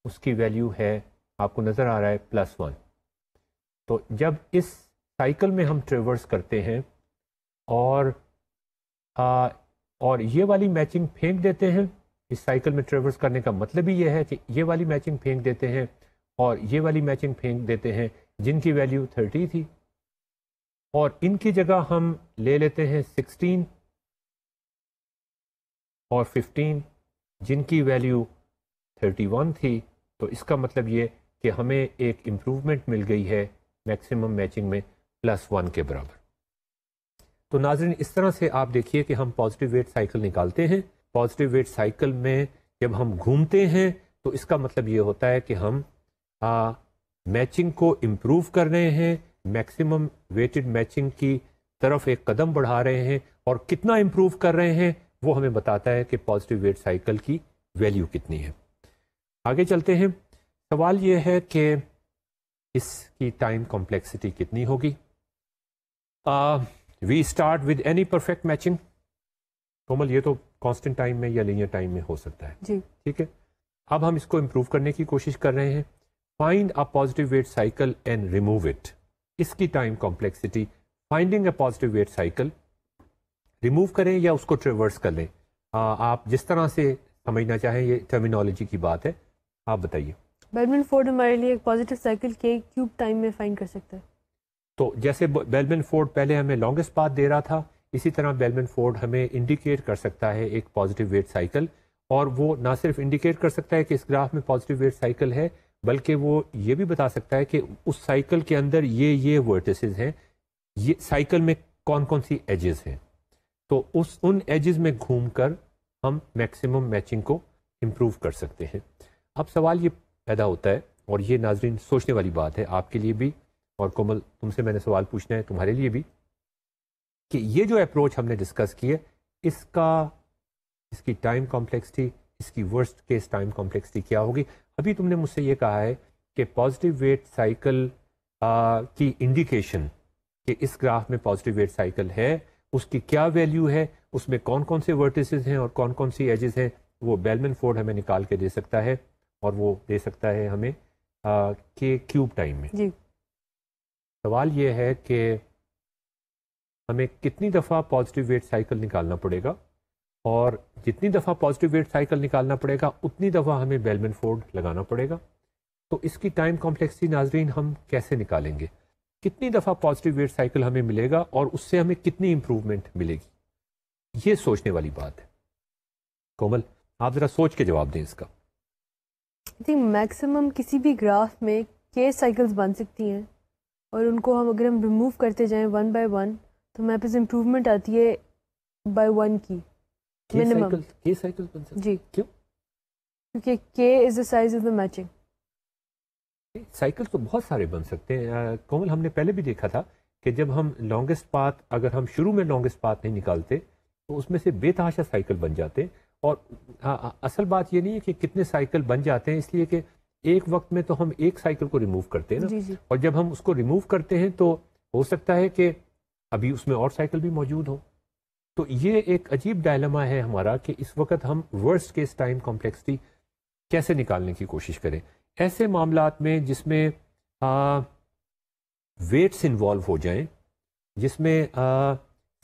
اس کی ویلیو ہے, آپ کو نظر آ رہا ہے, +1. تو جب اس سائیکل میں ہم ٹریورس کرتے ہیں اور یہ والی میچنگ پھینک دیتے ہیں, اس سائیکل میں ٹریورس کرنے کا مطلب ہی یہ ہے کہ یہ والی میچنگ پھینک دیتے ہیں اور یہ والی میچنگ پھینک دیتے ہیں جن کی ویلیو 30 تھی, اور ان کی جگہ ہم لے لیتے ہیں 16 اور 15 جن کی ویلیو 31 تھی. تو اس کا مطلب یہ کہ ہمیں ایک امپروومنٹ مل گئی ہے میکسیمم میچنگ میں +1 کے برابر. تو ناظرین اس طرح سے آپ دیکھیے کہ ہم پازیٹیو ویٹ سائیکل نکالتے ہیں. پازیٹیو ویٹ سائیکل میں جب ہم گھومتے ہیں تو اس کا مطلب یہ ہوتا ہے کہ ہم میچنگ کو امپروو کر رہے ہیں, میکسیمم ویٹڈ میچنگ کی طرف ایک قدم بڑھا رہے ہیں, اور کتنا امپروو کر رہے ہیں وہ ہمیں بتاتا ہے کہ پازیٹیو ویٹ سائیکل کی ویلیو کتنی ہے. آگے چلتے ہیں. سوال یہ ہے کہ اس کی ٹائم کمپلیکسٹی کتنی ہوگی. We start with any perfect matching. Komal یہ تو کانسٹنٹ ٹائم میں یا لینئر ٹائم میں ہو سکتا ہے جی, ٹھیک ہے. اب ہم اس کو امپروو کرنے کی کوشش کر رہے ہیں. Find a positive weight cycle and remove it. اس کی time complexity, finding a positive weight cycle, remove کریں یا اس کو ٹریورس کر لیں, آپ جس طرح سے سمجھنا چاہیں, یہ ٹرمینالوجی کی بات ہے, آپ بتائیے. بیلمن فورڈ ہمارے لیے ایک پازیٹیو سائیکل کے کیوب ٹائم میں فائنڈ کر سکتا ہے. تو جیسے بیلمن فورڈ پہلے ہمیں لانگسٹ پاتھ دے رہا تھا, اسی طرح بیلمن فورڈ ہمیں انڈیکیٹ کر سکتا ہے ایک پازیٹیو ویٹ سائیکل, اور وہ نہ صرف انڈیکیٹ کر سکتا ہے کہ اس گراف میں پازیٹیو ویٹ سائیکل ہے, بلکہ وہ یہ بھی بتا سکتا ہے کہ اس سائیکل کے اندر یہ ورٹیسز ہیں, یہ سائیکل میں کون کون سی ایجز ہیں. تو ان ایجز میں گھوم کر ہم میکسیمم میچنگ کو امپروو کر سکتے ہیں. اب سوال یہ پیدا ہوتا ہے، اور یہ ناظرین سوچنے والی بات ہے آپ کے لیے بھی، اور کومل تم سے میں نے سوال پوچھنا ہے تمہارے لیے بھی، کہ یہ جو اپروچ ہم نے ڈسکس کی ہے اس کی ٹائم کمپلیکسٹی، اس کی ورسٹ کیس ٹائم کمپلیکسٹی کیا ہوگی. ابھی تم نے مجھ سے یہ کہا ہے کہ پازیٹیو ویٹ سائیکل کی انڈیکیشن کہ اس گراف میں پازیٹیو ویٹ سائیکل ہے، اس کی کیا ویلیو ہے، اس میں کون کون سے ورٹیسز ہیں اور کون کون سی ایجز ہیں، وہ بیلمن فورڈ ہمیں نکال کے دے سکتا ہے، اور وہ دے سکتا ہے ہمیں کے کیوب ٹائم میں. جی. سوال یہ ہے کہ ہمیں کتنی دفعہ پازیٹیو ویٹ سائیکل نکالنا پڑے گا، اور جتنی دفعہ پازیٹیو ویٹ سائیکل نکالنا پڑے گا اتنی دفعہ ہمیں بیلمن فورڈ لگانا پڑے گا. تو اس کی ٹائم کمپلیکسٹی ناظرین ہم کیسے نکالیں گے؟ کتنی دفعہ پازیٹیو ویٹ سائیکل ہمیں ملے گا اور اس سے ہمیں کتنی امپروومنٹ ملے گی؟ یہ سوچنے والی بات ہے. کومل آپ ذرا سوچ کے جواب دیں اس کا. آئی تھنک میکسیمم کسی بھی گراف میں کے سائیکلز بن سکتی ہیں، اور ان کو اگر ہم ریموو کرتے جائیں ون بائی ون تو ہمارے پاس امپروومنٹ آتی ہے بائی ون کی منیمم. کے سائیکل بن سکتے جی. کیوں؟ کیونکہ K is the size of the matching. Cycle تو بہت سارے بن سکتے ہیں کومل. ہم نے پہلے بھی دیکھا تھا کہ جب ہم لانگسٹ پاتھ، اگر ہم شروع میں لانگسٹ پاتھ نہیں نکالتے تو اس میں سے بے تحاشا سائیکل بن جاتے ہیں. اور اصل بات یہ نہیں ہے کہ کتنے سائیکل بن جاتے ہیں، اس لیے کہ ایک وقت میں تو ہم ایک سائیکل کو ریموو کرتے ہیں نا. جی جی. اور جب ہم اس کو ریموو کرتے ہیں تو ہو سکتا ہے کہ ابھی اس میں اور سائیکل بھی موجود ہوں. تو یہ ایک عجیب ڈائلما ہے ہمارا کہ اس وقت ہم ورسٹ کیس ٹائم کمپلیکسٹی کیسے نکالنے کی کوشش کریں ایسے معاملات میں جس میں ویٹس انوالو ہو جائیں، جس میں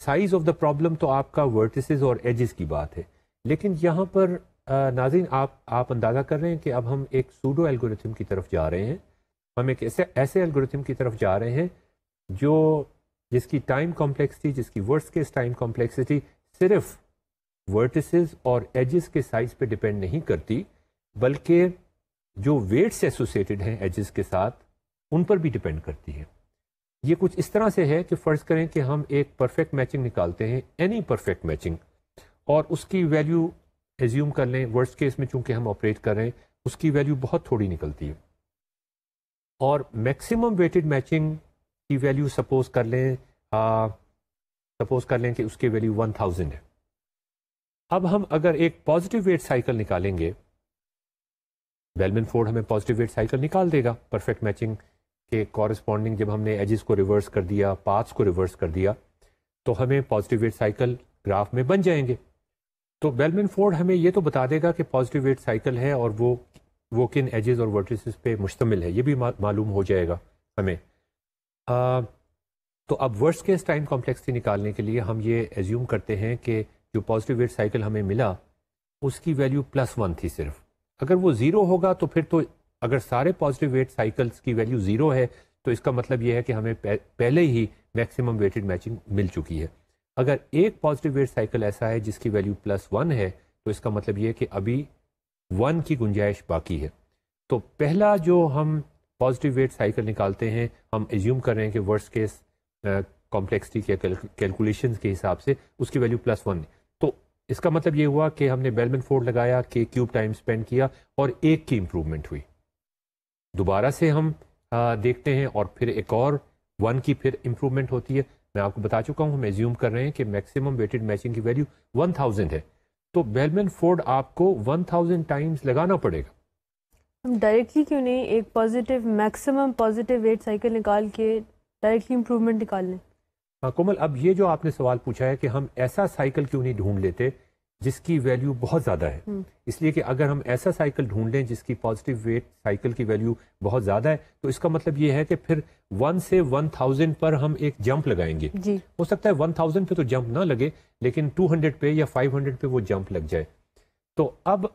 سائز آف دا پرابلم تو آپ کا ورٹیسز اور ایجز کی بات ہے، لیکن یہاں پر ناظرین آپ اندازہ کر رہے ہیں کہ اب ہم ایک سوڈو الگورتھم کی طرف جا رہے ہیں. ہم ایک ایسے الگورتھم کی طرف جا رہے ہیں جس کی ٹائم کمپلیکسٹی، جس کی ورسٹ کیس ٹائم کمپلیکسٹی صرف ورٹیسز اور ایجز کے سائز پہ ڈپینڈ نہیں کرتی، بلکہ جو ویٹس ایسوسیٹڈ ہیں ایجز کے ساتھ ان پر بھی ڈپینڈ کرتی ہے. یہ کچھ اس طرح سے ہے کہ فرض کریں کہ ہم ایک پرفیکٹ میچنگ نکالتے ہیں، اینی پرفیکٹ میچنگ، اور اس کی ویلیو ایزیوم کر لیں ورسٹ کیس میں چونکہ ہم آپریٹ کر رہے ہیں اس کی ویلیو بہت تھوڑی نکلتی ہے، اور میکسیمم ویٹڈ میچنگ کی ویلیو سپوز کر لیں کہ اس کی ویلیو 1000 ہے. اب ہم اگر ایک پازیٹیو ویٹ سائیکل نکالیں گے، بیلمن فورڈ ہمیں پازیٹیو ویٹ سائیکل نکال دے گا پرفیکٹ میچنگ کے کورسپونڈنگ. جب ہم نے ایجز کو ریورس کر دیا، پاتھس کو ریورس کر دیا، تو ہمیں پازیٹیو ویٹ سائیکل گراف میں بن جائیں گے. تو بیلمن فورڈ ہمیں یہ تو بتا دے گا کہ پازیٹیو ویٹ سائیکل ہے اور وہ کن ایجز اور ورٹیسز پہ مشتمل ہے، یہ بھی معلوم ہو جائے گا ہمیں. تو اب ورسٹ کیس ٹائم کمپلیکسٹی نکالنے کے لیے ہم یہ ایزیوم کرتے ہیں کہ جو پازیٹیو ویٹ سائیکل ہمیں ملا اس کی ویلیو +1 تھی صرف. اگر وہ 0 ہوگا تو پھر تو اگر سارے پازیٹیو ویٹ سائیکلز کی ویلیو 0 ہے تو اس کا مطلب یہ ہے کہ ہمیں پہلے ہی میکسیمم ویٹڈ میچنگ مل چکی ہے. اگر ایک پازیٹیو ویٹ سائیکل ایسا ہے جس کی ویلیو +1 ہے تو اس کا مطلب یہ ہے کہ ابھی 1 کی گنجائش باقی ہے. تو پہلا جو ہم پازیٹیو ویٹ سائیکل نکالتے ہیں ہم ایزیوم کر رہے ہیں کہ ورسٹ کیس کمپلیکسٹی کے کیلکولیشنز کے حساب سے اس کی ویلیو +1 ہے. تو اس کا مطلب یہ ہوا کہ ہم نے بیلمن فورڈ لگایا، کہ کیوب ٹائم اسپینڈ کیا اور ایک کی امپروومنٹ ہوئی. دوبارہ سے ہم دیکھتے ہیں اور پھر ایک اور 1 کی پھر امپروومنٹ ہوتی ہے. میں آپ کو بتا چکا ہوں، ہم ایزیوم کر رہے ہیں کہ میکسیمم ویٹڈ میچنگ کی ویلیو 1000 ہے. تو بیلمن فورڈ آپ کو 1000 ٹائمز لگانا پڑے گا. ہم ڈائریکٹلی کیوں نہیں ایک positive maximum positive weight cycle نکال کے ڈائریکٹلی امپروومنٹ نکال لیں؟ کومل اب یہ جو آپ نے سوال پوچھا ہے کہ ہم ایسا سائیکل کیوں نہیں ڈھونڈ لیتے جس کی ویلیو بہت زیادہ ہے. اس لیے کہ اگر ہم ایسا سائیکل ڈھونڈ لیں جس کی پازیٹیو ویٹ سائیکل کی ویلیو بہت زیادہ ہے تو اس کا مطلب یہ ہے کہ پھر 1 سے 1000 پر ہم ایک جمپ لگائیں گے. جی. ہو سکتا ہے 1000 پہ تو جمپ نہ لگے لیکن 200 پہ یا 500 پہ وہ جمپ لگ جائے. تو اب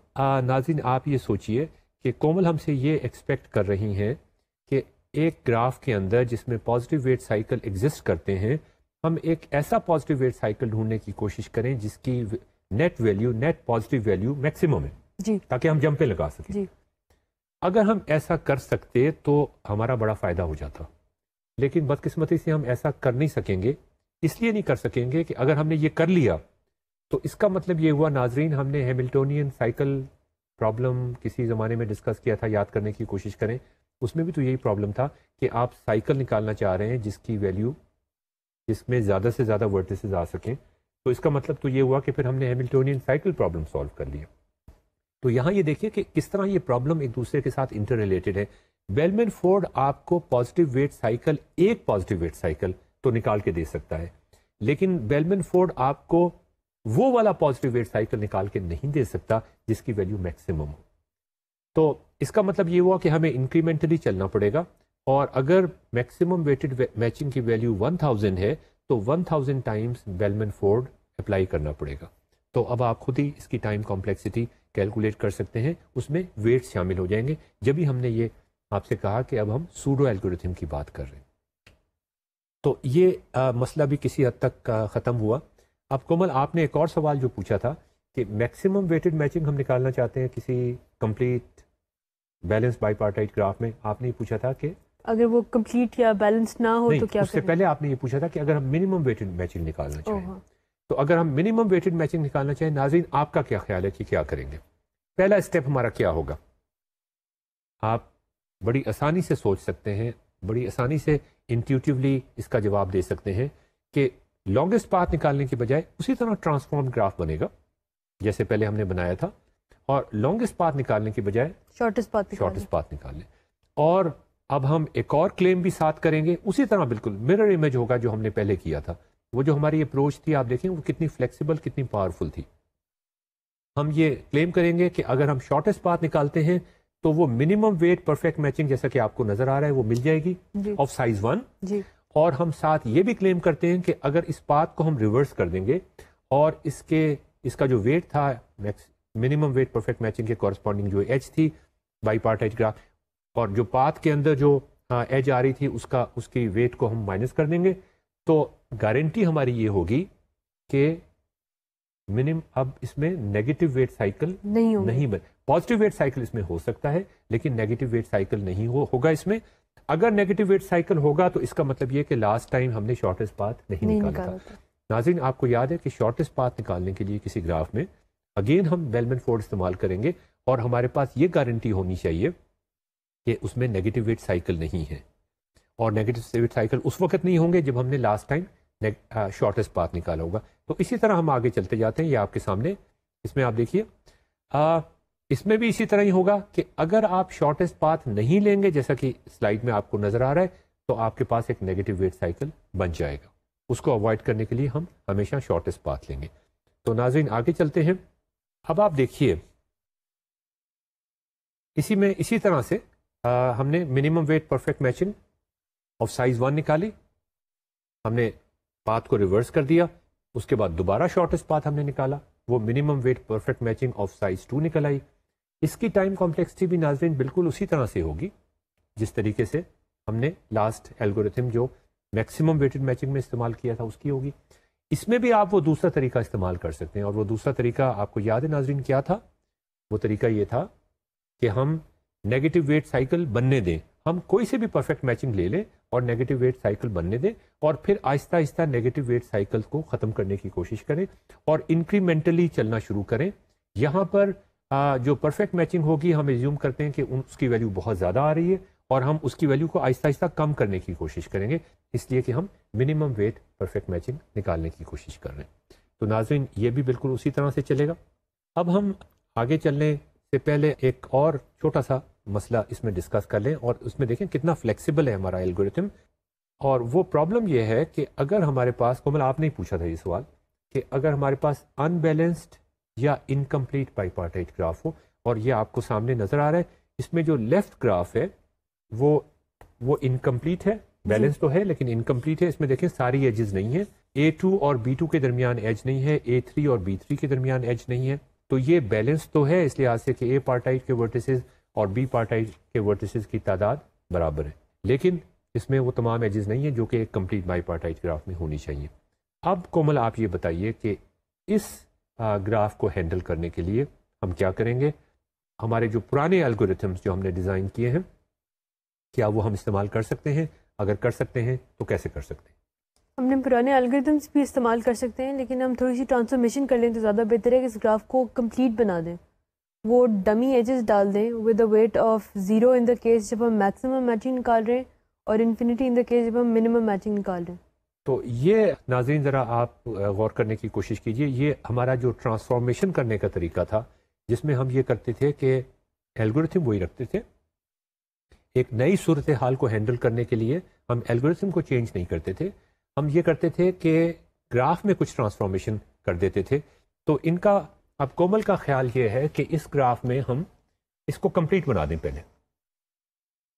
ناظرین آپ یہ سوچئے کہ کومل ہم سے یہ ایکسپیکٹ کر رہی ہیں کہ ایک گراف کے اندر جس میں پازیٹیو ویٹ سائیکل ایگزسٹ کرتے ہیں ہم ایک ایسا پازیٹیو ویٹ سائیکل ڈھونڈنے کی کوشش کریں جس کی نیٹ پازیٹیو ویلیو میکسیمم ہے. جی. تاکہ ہم جمپیں لگا سکیں. جی. اگر ہم ایسا کر سکتے تو ہمارا بڑا فائدہ ہو جاتا، لیکن بدقسمتی سے ہم ایسا کر نہیں سکیں گے. اس لیے نہیں کر سکیں گے کہ اگر ہم نے یہ کر لیا تو اس کا مطلب یہ ہوا ناظرین، ہم نے ہیملٹونین سائیکل پرابلم کسی زمانے میں ڈسکس کیا تھا، یاد کرنے کی کوشش کریں. اس میں بھی تو یہی پرابلم تھا کہ آپ سائیکل نکالنا چاہ رہے ہیں جس کی ویلیو، جس میں زیادہ سے زیادہ ورٹیسز آ سکیں. تو اس کا مطلب تو یہ ہوا کہ پھر ہم نے ہیملٹونین سائیکل پرابلم سالو کر لیا. تو یہاں یہ دیکھیے کہ کس طرح یہ پرابلم ایک دوسرے کے ساتھ انٹر ریلیٹڈ ہے. بیلمن فورڈ آپ کو پازیٹیو ویٹ سائیکل، ایک پازیٹیو ویٹ سائیکل تو نکال کے دے سکتا ہے، لیکن بیلمن فورڈ آپ کو وہ والا پازیٹیو ویٹ سائیکل نکال کے نہیں دے سکتا جس کی ویلیو میکسیمم ہو. تو اس کا مطلب یہ ہوا کہ ہمیں انکریمنٹلی چلنا پڑے گا، اور اگر میکسیمم ویٹڈ میچنگ کی ویلیو 1000 ہے تو 1000 ٹائمز بیلمن فورڈ اپلائی کرنا پڑے گا. تو اب آپ خود ہی اس کی ٹائم کمپلیکسٹی کیلکولیٹ کر سکتے ہیں، اس میں ویٹس شامل ہو جائیں گے. جبھی ہم نے یہ آپ سے کہا کہ اب ہم سوڈو الگورتھم کی بات کر رہے ہیں. تو یہ مسئلہ بھی کسی حد تک ختم ہوا. اب کومل، آپ نے ایک اور سوال جو پوچھا تھا کہ میکسیمم ویٹڈ میچنگ ہم نکالنا چاہتے ہیں کسی complete balance bipartite graph میں. آپ نے یہ پوچھا تھا کہ اگر وہ کمپلیٹ یا بیلنس نہ ہو نہیں، تو کیا اس سے کریں؟ پہلے آپ نے یہ پوچھا تھا کہ اگر ہم منیمم ویٹڈ میچنگ نکالنا چاہیں. ہاں. تو اگر ہم منیمم ویٹڈ میچنگ نکالنا چاہیں، ناظرین آپ کا کیا خیال ہے کہ کیا کریں گے؟ پہلا اسٹیپ ہمارا کیا ہوگا؟ آپ بڑی آسانی سے سوچ سکتے ہیں، بڑی آسانی سے انٹیوٹیولی اس کا جواب دے سکتے ہیں کہ لانگسٹ پاتھ نکالنے کی بجائے اسی طرح ٹرانسفارم گراف بنے گا جیسے پہلے ہم نے بنایا تھا، اور لانگسٹ پاتھ نکالنے کی بجائے شارٹیسٹ پاتھ نکال لیں. اور اب ہم ایک اور کلیم بھی ساتھ کریں گے، اسی طرح بالکل مرر امیج ہوگا جو ہم نے پہلے کیا تھا. وہ جو ہماری اپروچ تھی آپ دیکھیں وہ کتنی فلیکسیبل، کتنی پاورفل تھی. ہم یہ کلیم کریں گے کہ اگر ہم شارٹیسٹ پاتھ نکالتے ہیں تو وہ منیمم ویٹ پرفیکٹ میچنگ جیسا کہ آپ کو نظر آ رہا ہے وہ مل جائے گی آف سائز 1. جی. اور ہم ساتھ یہ بھی کلیم کرتے ہیں کہ اگر اس پاتھ کو ہم ریورس کر دیں گے اور اس کا جو ویٹ تھا منیمم ویٹ پرفیکٹ میچنگ کے کورسپونڈنگ جو ایج تھی بائی پارٹائٹ گراف، اور جو پاتھ کے اندر جو ایج آ رہی تھی اس کی ویٹ کو ہم مائنس کر دیں گے، تو گارنٹی ہماری یہ ہوگی کہ اب اس میں نیگیٹو ویٹ سائیکل نہیں بن. پازیٹیو ویٹ سائیکل اس میں ہو سکتا ہے لیکن نیگیٹو ویٹ سائیکل نہیں ہوگا اس میں. اگر نیگیٹو ویٹ سائیکل ہوگا تو اس کا مطلب یہ کہ لاسٹ ٹائم ہم نے شارٹیسٹ پاتھ نہیں نکالا تھا. ناظرین آپ کو یاد ہے کہ شارٹیسٹ پاتھ نکالنے کے لیے کسی گراف میں اگین ہم بیلمن فورڈ استعمال کریں گے، اور ہمارے پاس یہ گارنٹی ہونی چاہیے کہ اس میں نیگیٹو ویٹ سائیکل نہیں ہے. اور نیگیٹو ویٹ سائیکل اس وقت نہیں ہوں گے جب ہم نے لاسٹ ٹائم شارٹیسٹ پاتھ نکالا ہوگا. تو اسی طرح ہم آگے چلتے جاتے ہیں. یہ آپ کے سامنے اس میں آپ دیکھیے، اس میں بھی اسی طرح ہی ہوگا کہ اگر آپ شارٹیسٹ پاتھ نہیں لیں گے جیسا کہ سلائیڈ میں آپ کو نظر آ رہا ہے تو آپ کے پاس ایک نیگیٹو ویٹ سائیکل بن جائے گا. اس کو اوائڈ کرنے کے لیے ہم ہمیشہ شارٹیسٹ پاتھ لیں گے. تو ناظرین آگے چلتے ہیں. اب آپ دیکھیے اسی طرح سے ہم نے minimum weight perfect matching of size 1 نکالی، ہم نے پاتھ کو ریورس کر دیا، اس کے بعد دوبارہ شارٹیسٹ پاتھ ہم نے نکالا، وہ minimum weight perfect matching of size 2 نکل آئی. اس کی ٹائم کمپلیکسٹی بھی ناظرین بالکل اسی طرح سے ہوگی جس طریقے سے ہم نے لاسٹ الگورتھم جو میکسیمم ویٹڈ میچنگ میں استعمال کیا تھا اس کی ہوگی. اس میں بھی آپ وہ دوسرا طریقہ استعمال کر سکتے ہیں، اور وہ دوسرا طریقہ آپ کو یاد ہے ناظرین کیا تھا؟ وہ طریقہ یہ تھا کہ ہم نیگیٹو ویٹ سائیکل بننے دیں، ہم کوئی سے بھی پرفیکٹ میچنگ لے لیں اور نیگیٹو ویٹ سائیکل بننے دیں، اور پھر آہستہ آہستہ نیگیٹو ویٹ سائیکل کو ختم کرنے کی کوشش کریں اور انکریمنٹلی چلنا شروع کریں. یہاں پر جو پرفیکٹ میچنگ ہوگی ہم ایزیوم کرتے ہیں کہ اس کی ویلیو بہت زیادہ آ رہی ہے، اور ہم اس کی ویلیو کو آہستہ آہستہ کم کرنے کی کوشش کریں گے، اس لیے کہ ہم منیمم ویٹ پرفیکٹ میچنگ نکالنے کی کوشش کر رہے ہیں. تو ناظرین یہ بھی بالکل اسی طرح سے چلے گا. اب ہم آگے چلنے سے پہلے ایک اور چھوٹا سا مسئلہ اس میں ڈسکس کر لیں، اور اس میں دیکھیں کتنا فلیکسیبل ہے ہمارا الگورتھم. اور وہ پرابلم یہ ہے کہ اگر ہمارے پاس، کومل آپ نے پوچھا تھا یہ سوال، کہ اگر ہمارے پاس ان بیلنسڈ یا انکمپلیٹ بائی پارٹائٹ گراف ہو، اور یہ آپ کو سامنے نظر آ رہا ہے، اس میں جو لیفٹ گراف ہے وہ انکمپلیٹ ہے، بیلنس تو ہے لیکن انکمپلیٹ ہے. اس میں دیکھیں ساری ایجز نہیں ہیں، A2 اور B2 کے درمیان ایج نہیں ہے، A3 اور B3 کے درمیان ایج نہیں ہے. تو یہ بیلنس تو ہے اس لحاظ سے کہ A پارٹائٹ کے ورٹیسز اور B پارٹائٹ کے ورٹیسز کی تعداد برابر ہے، لیکن اس میں وہ تمام ایجز نہیں ہیں جو کہ ایک کمپلیٹ بائی پارٹائٹ گراف میں ہونی چاہیے. اب کومل آپ یہ بتائیے کہ اس گراف کو ہینڈل کرنے کے لیے ہم کیا کریں گے؟ ہمارے جو پرانے الگورتھمس جو ہم نے ڈیزائن کیے ہیں کیا وہ ہم استعمال کر سکتے ہیں؟ اگر کر سکتے ہیں تو کیسے کر سکتے ہیں؟ ہم نے پرانے الگریدمس بھی استعمال کر سکتے ہیں، لیکن ہم تھوڑی سی ٹرانسفارمیشن کر لیں تو زیادہ بہتر ہے کہ اس گراف کو کمپلیٹ بنا دیں. وہ ڈمی ایجز ڈال دیں with a weight of 0 in the case جب ہم میکسیمم میچنگ نکال رہے ہیں، اور انفینٹی ان دا کیس جب ہم منیمم میچنگ نکال رہے ہیں. تو یہ ناظرین ذرا آپ غور کرنے کی کوشش کیجئے، یہ ہمارا جو ٹرانسفارمیشن کرنے کا طریقہ تھا جس میں ہم یہ کرتے تھے کہ الگوریتھم وہی رکھتے تھے، ایک نئی صورتحال کو ہینڈل کرنے کے لیے ہم الگوریتھم کو چینج نہیں کرتے تھے، ہم یہ کرتے تھے کہ گراف میں کچھ ٹرانسفارمیشن کر دیتے تھے. تو ان کا اب کومل کا خیال یہ ہے کہ اس گراف میں ہم اس کو کمپلیٹ بنا دیں پہلے.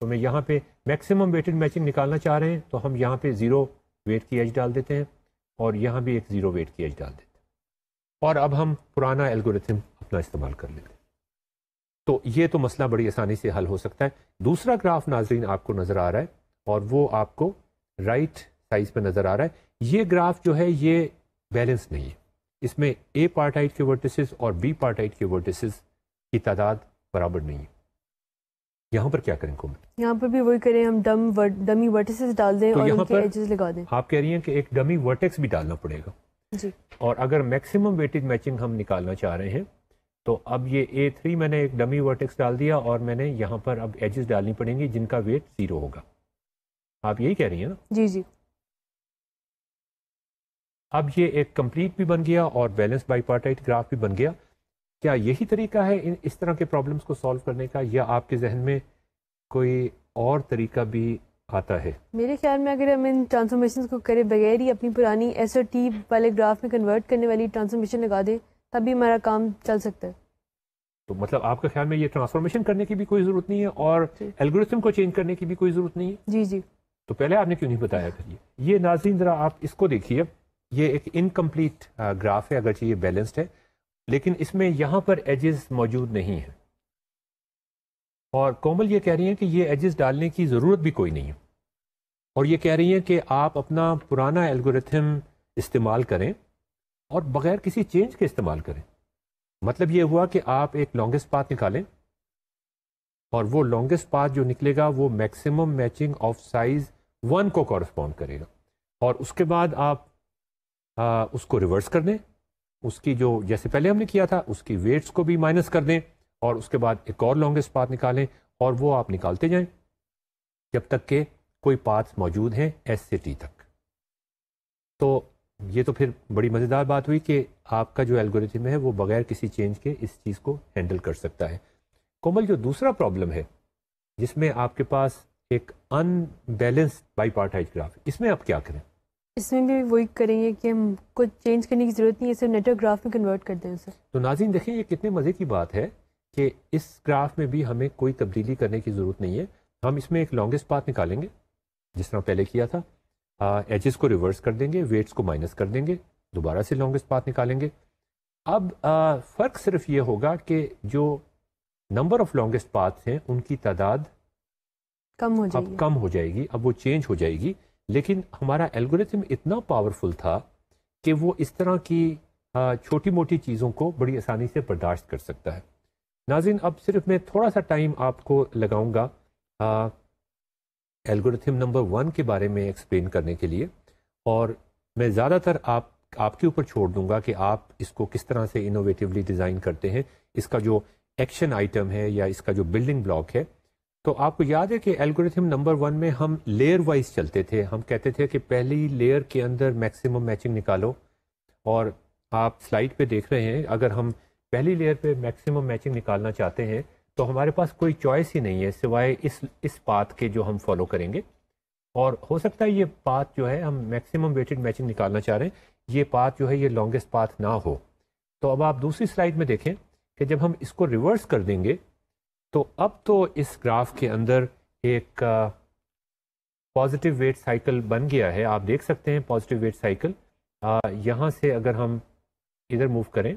تو میں یہاں پہ میکسیمم ویٹڈ میچنگ نکالنا چاہ رہے ہیں تو ہم یہاں پہ 0 ویٹ کی ایج ڈال دیتے ہیں اور یہاں بھی ایک 0 ویٹ کی ایج ڈال دیتے ہیں، اور اب ہم پرانا الگوریتھم اپنا استعمال کر لیتے ہیں. تو یہ تو مسئلہ بڑی آسانی سے حل ہو سکتا ہے. دوسرا گراف ناظرین آپ کو نظر آ رہا ہے اور وہ آپ کو رائٹ سائز پہ نظر آ رہا ہے. یہ گراف جو ہے یہ بیلنس نہیں ہے، اس میں اے پارٹائٹ کے ورٹیسز اور بی پارٹائٹ کے ورٹیسز کی تعداد برابر نہیں ہے. یہاں پر کیا کریں کو یہاں پر بھی وہی کریں، ہم ڈمی ورٹیسز ڈال دیں اور ان کے ایجز لگا دیں. آپ کہہ رہی ہیں کہ ایک ڈمی ورٹیکس بھی ڈالنا پڑے گا جی، اور اگر میکسیمم ویٹڈ میچنگ ہم نکالنا چاہ رہے ہیں تو اب یہ A3 میں نے ایک ڈمی ورٹیکس ڈال دیا اور میں نے یہاں پر اب ایجز ڈالنی پڑیں گی جن کا ویٹ 0 ہوگا. آپ یہی کہہ رہی ہیں نا؟ جی جی. اب یہ ایک کمپلیٹ بھی بن گیا اور بیلنس بائی پارٹائٹ گراف بھی بن گیا. کیا یہی طریقہ ہے اس طرح کے پرابلمس کو سالو کرنے کا، یا آپ کے ذہن میں کوئی اور طریقہ بھی آتا ہے؟ میرے خیال میں اگر ہم ان ٹرانسفارمیشن کو کرے بغیر ہی اپنی پرانی ایس اور ٹی والے گراف میں کنورٹ کرنے والی ٹرانسفارمیشن لگا دیں تب بھی ہمارا کام چل سکتا ہے. تو مطلب آپ کے خیال میں یہ ٹرانسفارمیشن کرنے کی بھی کوئی ضرورت نہیں ہے اور الگوریتھم کو چینج کرنے کی بھی کوئی ضرورت نہیں ہے؟ جی جی. تو پہلے آپ نے کیوں نہیں بتایا پھر یہ ناظرین ذرا آپ اس کو دیکھیے، یہ ایک انکمپلیٹ گراف ہے اگرچہ یہ بیلنسڈ ہے، لیکن اس میں یہاں پر ایجز موجود نہیں ہیں، اور کومل یہ کہہ رہی ہیں کہ یہ ایجز ڈالنے کی ضرورت بھی کوئی نہیں ہے، اور یہ کہہ رہی ہیں کہ آپ اپنا پرانا الگوریتھم استعمال کریں اور بغیر کسی چینج کے استعمال کریں. مطلب یہ ہوا کہ آپ ایک لانگسٹ پاتھ نکالیں اور وہ لانگسٹ پاتھ جو نکلے گا وہ میکسیمم میچنگ آف سائز 1 کو کورسپونڈ کرے گا، اور اس کے بعد آپ اس کو ریورس کر دیں، اس کی جو جیسے پہلے ہم نے کیا تھا اس کی ویٹس کو بھی مائنس کر دیں، اور اس کے بعد ایک اور لانگسٹ پاتھ نکالیں اور وہ آپ نکالتے جائیں جب تک کہ کوئی پاتھ موجود ہیں ایس سے ٹی تک. تو یہ تو پھر بڑی مزیدار بات ہوئی کہ آپ کا جو الگوریتھم ہے وہ بغیر کسی چینج کے اس چیز کو ہینڈل کر سکتا ہے. کومل جو دوسرا پرابلم ہے جس میں آپ کے پاس ایک ان بیلنس بائی پارٹائٹ گراف ہے، اس میں آپ کیا کریں؟ اس میں بھی وہی کریں گے کہ ہم کو چینج کرنے کی ضرورت نہیں ہے، صرف نیٹورک گراف میں کنورٹ کر دیں اسے. تو ناظرین دیکھیں یہ کتنے مزے کی بات ہے کہ اس گراف میں بھی ہمیں کوئی تبدیلی کرنے کی ضرورت نہیں ہے. ہم اس میں ایک لانگسٹ پاتھ نکالیں گے جس طرح پہلے کیا تھا، ایجز کو ریورس کر دیں گے، ویٹس کو مائنس کر دیں گے، دوبارہ سے لانگسٹ پاتھ نکالیں گے. اب فرق صرف یہ ہوگا کہ جو نمبر آف لانگسٹ پاتھ ہیں ان کی تعداد کم ہو جائے گی، اب وہ چینج ہو جائے گی. لیکن ہمارا الگوریتھم اتنا پاورفل تھا کہ وہ اس طرح کی چھوٹی موٹی چیزوں کو بڑی آسانی سے برداشت کر سکتا ہے. ناظرین اب صرف میں تھوڑا سا ٹائم آپ کو لگاؤں گا الگوریتھم نمبر 1 کے بارے میں ایکسپلین کرنے کے لیے، اور میں زیادہ تر آپ کے اوپر چھوڑ دوں گا کہ آپ اس کو کس طرح سے انوویٹیولی ڈیزائن کرتے ہیں. اس کا جو ایکشن آئٹم ہے یا اس کا جو بلڈنگ بلاک ہے، تو آپ کو یاد ہے کہ الگوریتھم نمبر 1 میں ہم لیئر وائز چلتے تھے. ہم کہتے تھے کہ پہلی لیئر کے اندر میکسیمم میچنگ نکالو، اور آپ سلائڈ پہ دیکھ رہے ہیں اگر ہم پہلی لیئر پہ میکسیمم میچنگ نکالنا چاہتے ہیں تو ہمارے پاس کوئی چوائس ہی نہیں ہے سوائے اس پاتھ کے جو ہم فالو کریں گے. اور ہو سکتا ہے یہ پاتھ جو ہے ہم میکسیمم ویٹڈ میچنگ نکالنا چاہ رہے ہیں، یہ پاتھ جو ہے یہ لانگسٹ پاتھ نہ ہو. تو اب آپ دوسری سلائڈ میں دیکھیں کہ جب ہم اس کو ریورس کر دیں گے تو اب تو اس گراف کے اندر ایک پازیٹیو ویٹ سائیکل بن گیا ہے. آپ دیکھ سکتے ہیں پازیٹیو ویٹ سائیکل یہاں سے اگر ہم ادھر موو کریں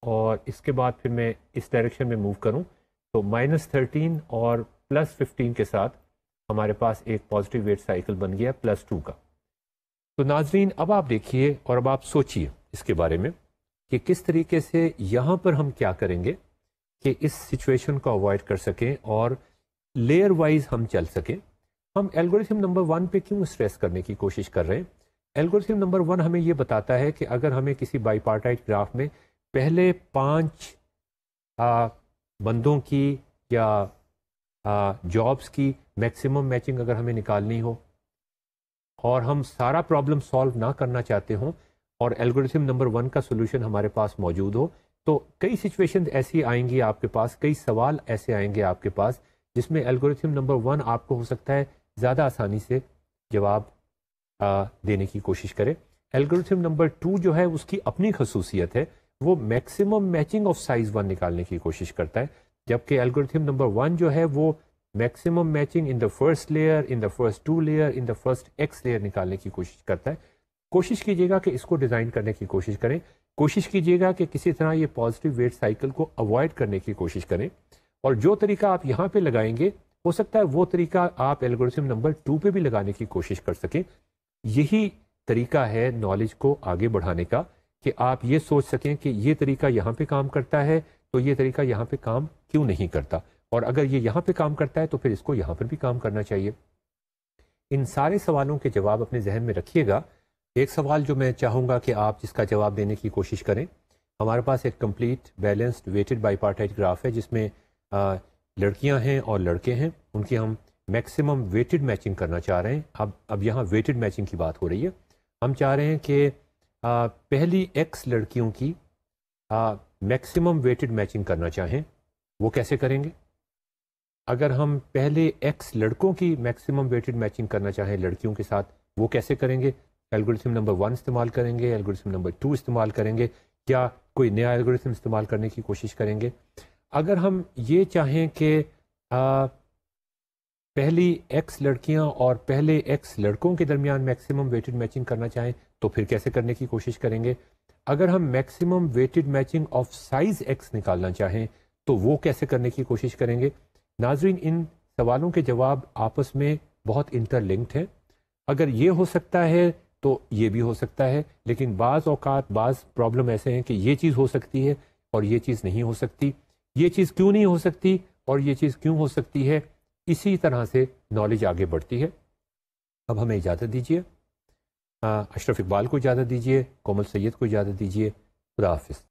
اور اس کے بعد پھر میں اس ڈائریکشن میں موو کروں تو -13 اور +15 کے ساتھ ہمارے پاس ایک پازیٹیو ویٹ سائیکل بن گیا +2 کا. تو ناظرین اب آپ دیکھیے اور اب آپ سوچئے اس کے بارے میں کہ کس طریقے سے یہاں پر ہم کیا کریں گے کہ اس سچویشن کو اوائڈ کر سکیں اور لیئر وائز ہم چل سکیں. ہم الگوریتھم نمبر 1 پہ کیوں اسٹریس کرنے کی کوشش کر رہے ہیں؟ الگورتھم نمبر 1 ہمیں یہ بتاتا ہے کہ اگر ہمیں کسی بائی پارٹائٹ گراف میں پہلے 5 بندوں کی یا جابس کی میکسیمم میچنگ اگر ہمیں نکالنی ہو اور ہم سارا پرابلم سالو نہ کرنا چاہتے ہوں اور الگورتھم نمبر 1 کا سولوشن ہمارے پاس موجود ہو، تو کئی سچویشن ایسی آئیں گی آپ کے پاس، کئی سوال ایسے آئیں گے آپ کے پاس جس میں الگورتھم نمبر 1 آپ کو ہو سکتا ہے زیادہ آسانی سے جواب دینے کی کوشش کرے۔ الگورتھم نمبر 2 جو ہے اس کی اپنی خصوصیت ہے، وہ میکسیمم میچنگ آف سائز 1 نکالنے کی کوشش کرتا ہے، جبکہ الگورتھم نمبر 1 جو ہے وہ maximum matching in the first layer, in the first 2 layer, in the first x layer نکالنے کی کوشش کرتا ہے۔ کوشش کیجیے گا کہ اس کو ڈیزائن کرنے کی کوشش کریں، کوشش کیجیے گا کہ کسی طرح یہ پازیٹیو ویٹ سائیکل کو اوائڈ کرنے کی کوشش کریں، اور جو طریقہ آپ یہاں پہ لگائیں گے ہو سکتا ہے وہ طریقہ آپ الگورتھم نمبر 2 پہ بھی لگانے کی کوشش کر سکیں۔ یہی طریقہ ہے نالج کو آگے بڑھانے کا، کہ آپ یہ سوچ سکیں کہ یہ طریقہ یہاں پہ کام کرتا ہے تو یہ طریقہ یہاں پہ کام کیوں نہیں کرتا، اور اگر یہ یہاں پہ کام کرتا ہے تو پھر اس کو یہاں پر بھی کام کرنا چاہیے۔ ان سارے سوالوں کے جواب اپنے ذہن میں رکھیے گا۔ ایک سوال جو میں چاہوں گا کہ آپ جس کا جواب دینے کی کوشش کریں، ہمارے پاس ایک complete balanced weighted by partite graph ہے جس میں لڑکیاں ہیں اور لڑکے ہیں، ان کی ہم میکسیمم ویٹڈ میچنگ کرنا چاہ رہے ہیں۔ اب یہاں ویٹڈ میچنگ کی بات ہو رہی ہے۔ ہم چاہ رہے ہیں کہ پہلی ایکس لڑکیوں کی میکسیمم ویٹڈ میچنگ کرنا چاہیں، وہ کیسے کریں گے؟ اگر ہم پہلے ایکس لڑکوں کی میکسیمم ویٹڈ میچنگ کرنا چاہیں لڑکیوں کے ساتھ، وہ کیسے کریں گے؟ الگورتھم نمبر 1 استعمال کریں گے، الگورتھم نمبر 2 استعمال کریں گے، یا کوئی نیا الگورتھم استعمال کرنے کی کوشش کریں گے؟ اگر ہم یہ چاہیں کہ پہلی ایکس لڑکیاں اور پہلے ایکس لڑکوں کے درمیان میکسیمم ویٹڈ میچنگ کرنا چاہیں تو پھر کیسے کرنے کی کوشش کریں گے؟ اگر ہم maximum weighted matching of size x نکالنا چاہیں تو وہ کیسے کرنے کی کوشش کریں گے؟ ناظرین، ان سوالوں کے جواب آپس میں بہت انٹر لنکڈ ہیں۔ اگر یہ ہو سکتا ہے تو یہ بھی ہو سکتا ہے، لیکن بعض اوقات بعض پرابلم ایسے ہیں کہ یہ چیز ہو سکتی ہے اور یہ چیز نہیں ہو سکتی۔ یہ چیز کیوں نہیں ہو سکتی اور یہ چیز کیوں ہو سکتی ہے، اسی طرح سے نالج آگے بڑھتی ہے۔ اب ہمیں اجازت دیجیے، اشرف اقبال کو اجازت دیجیے، کومل سید کو اجازت دیجیے۔ خدا حافظ۔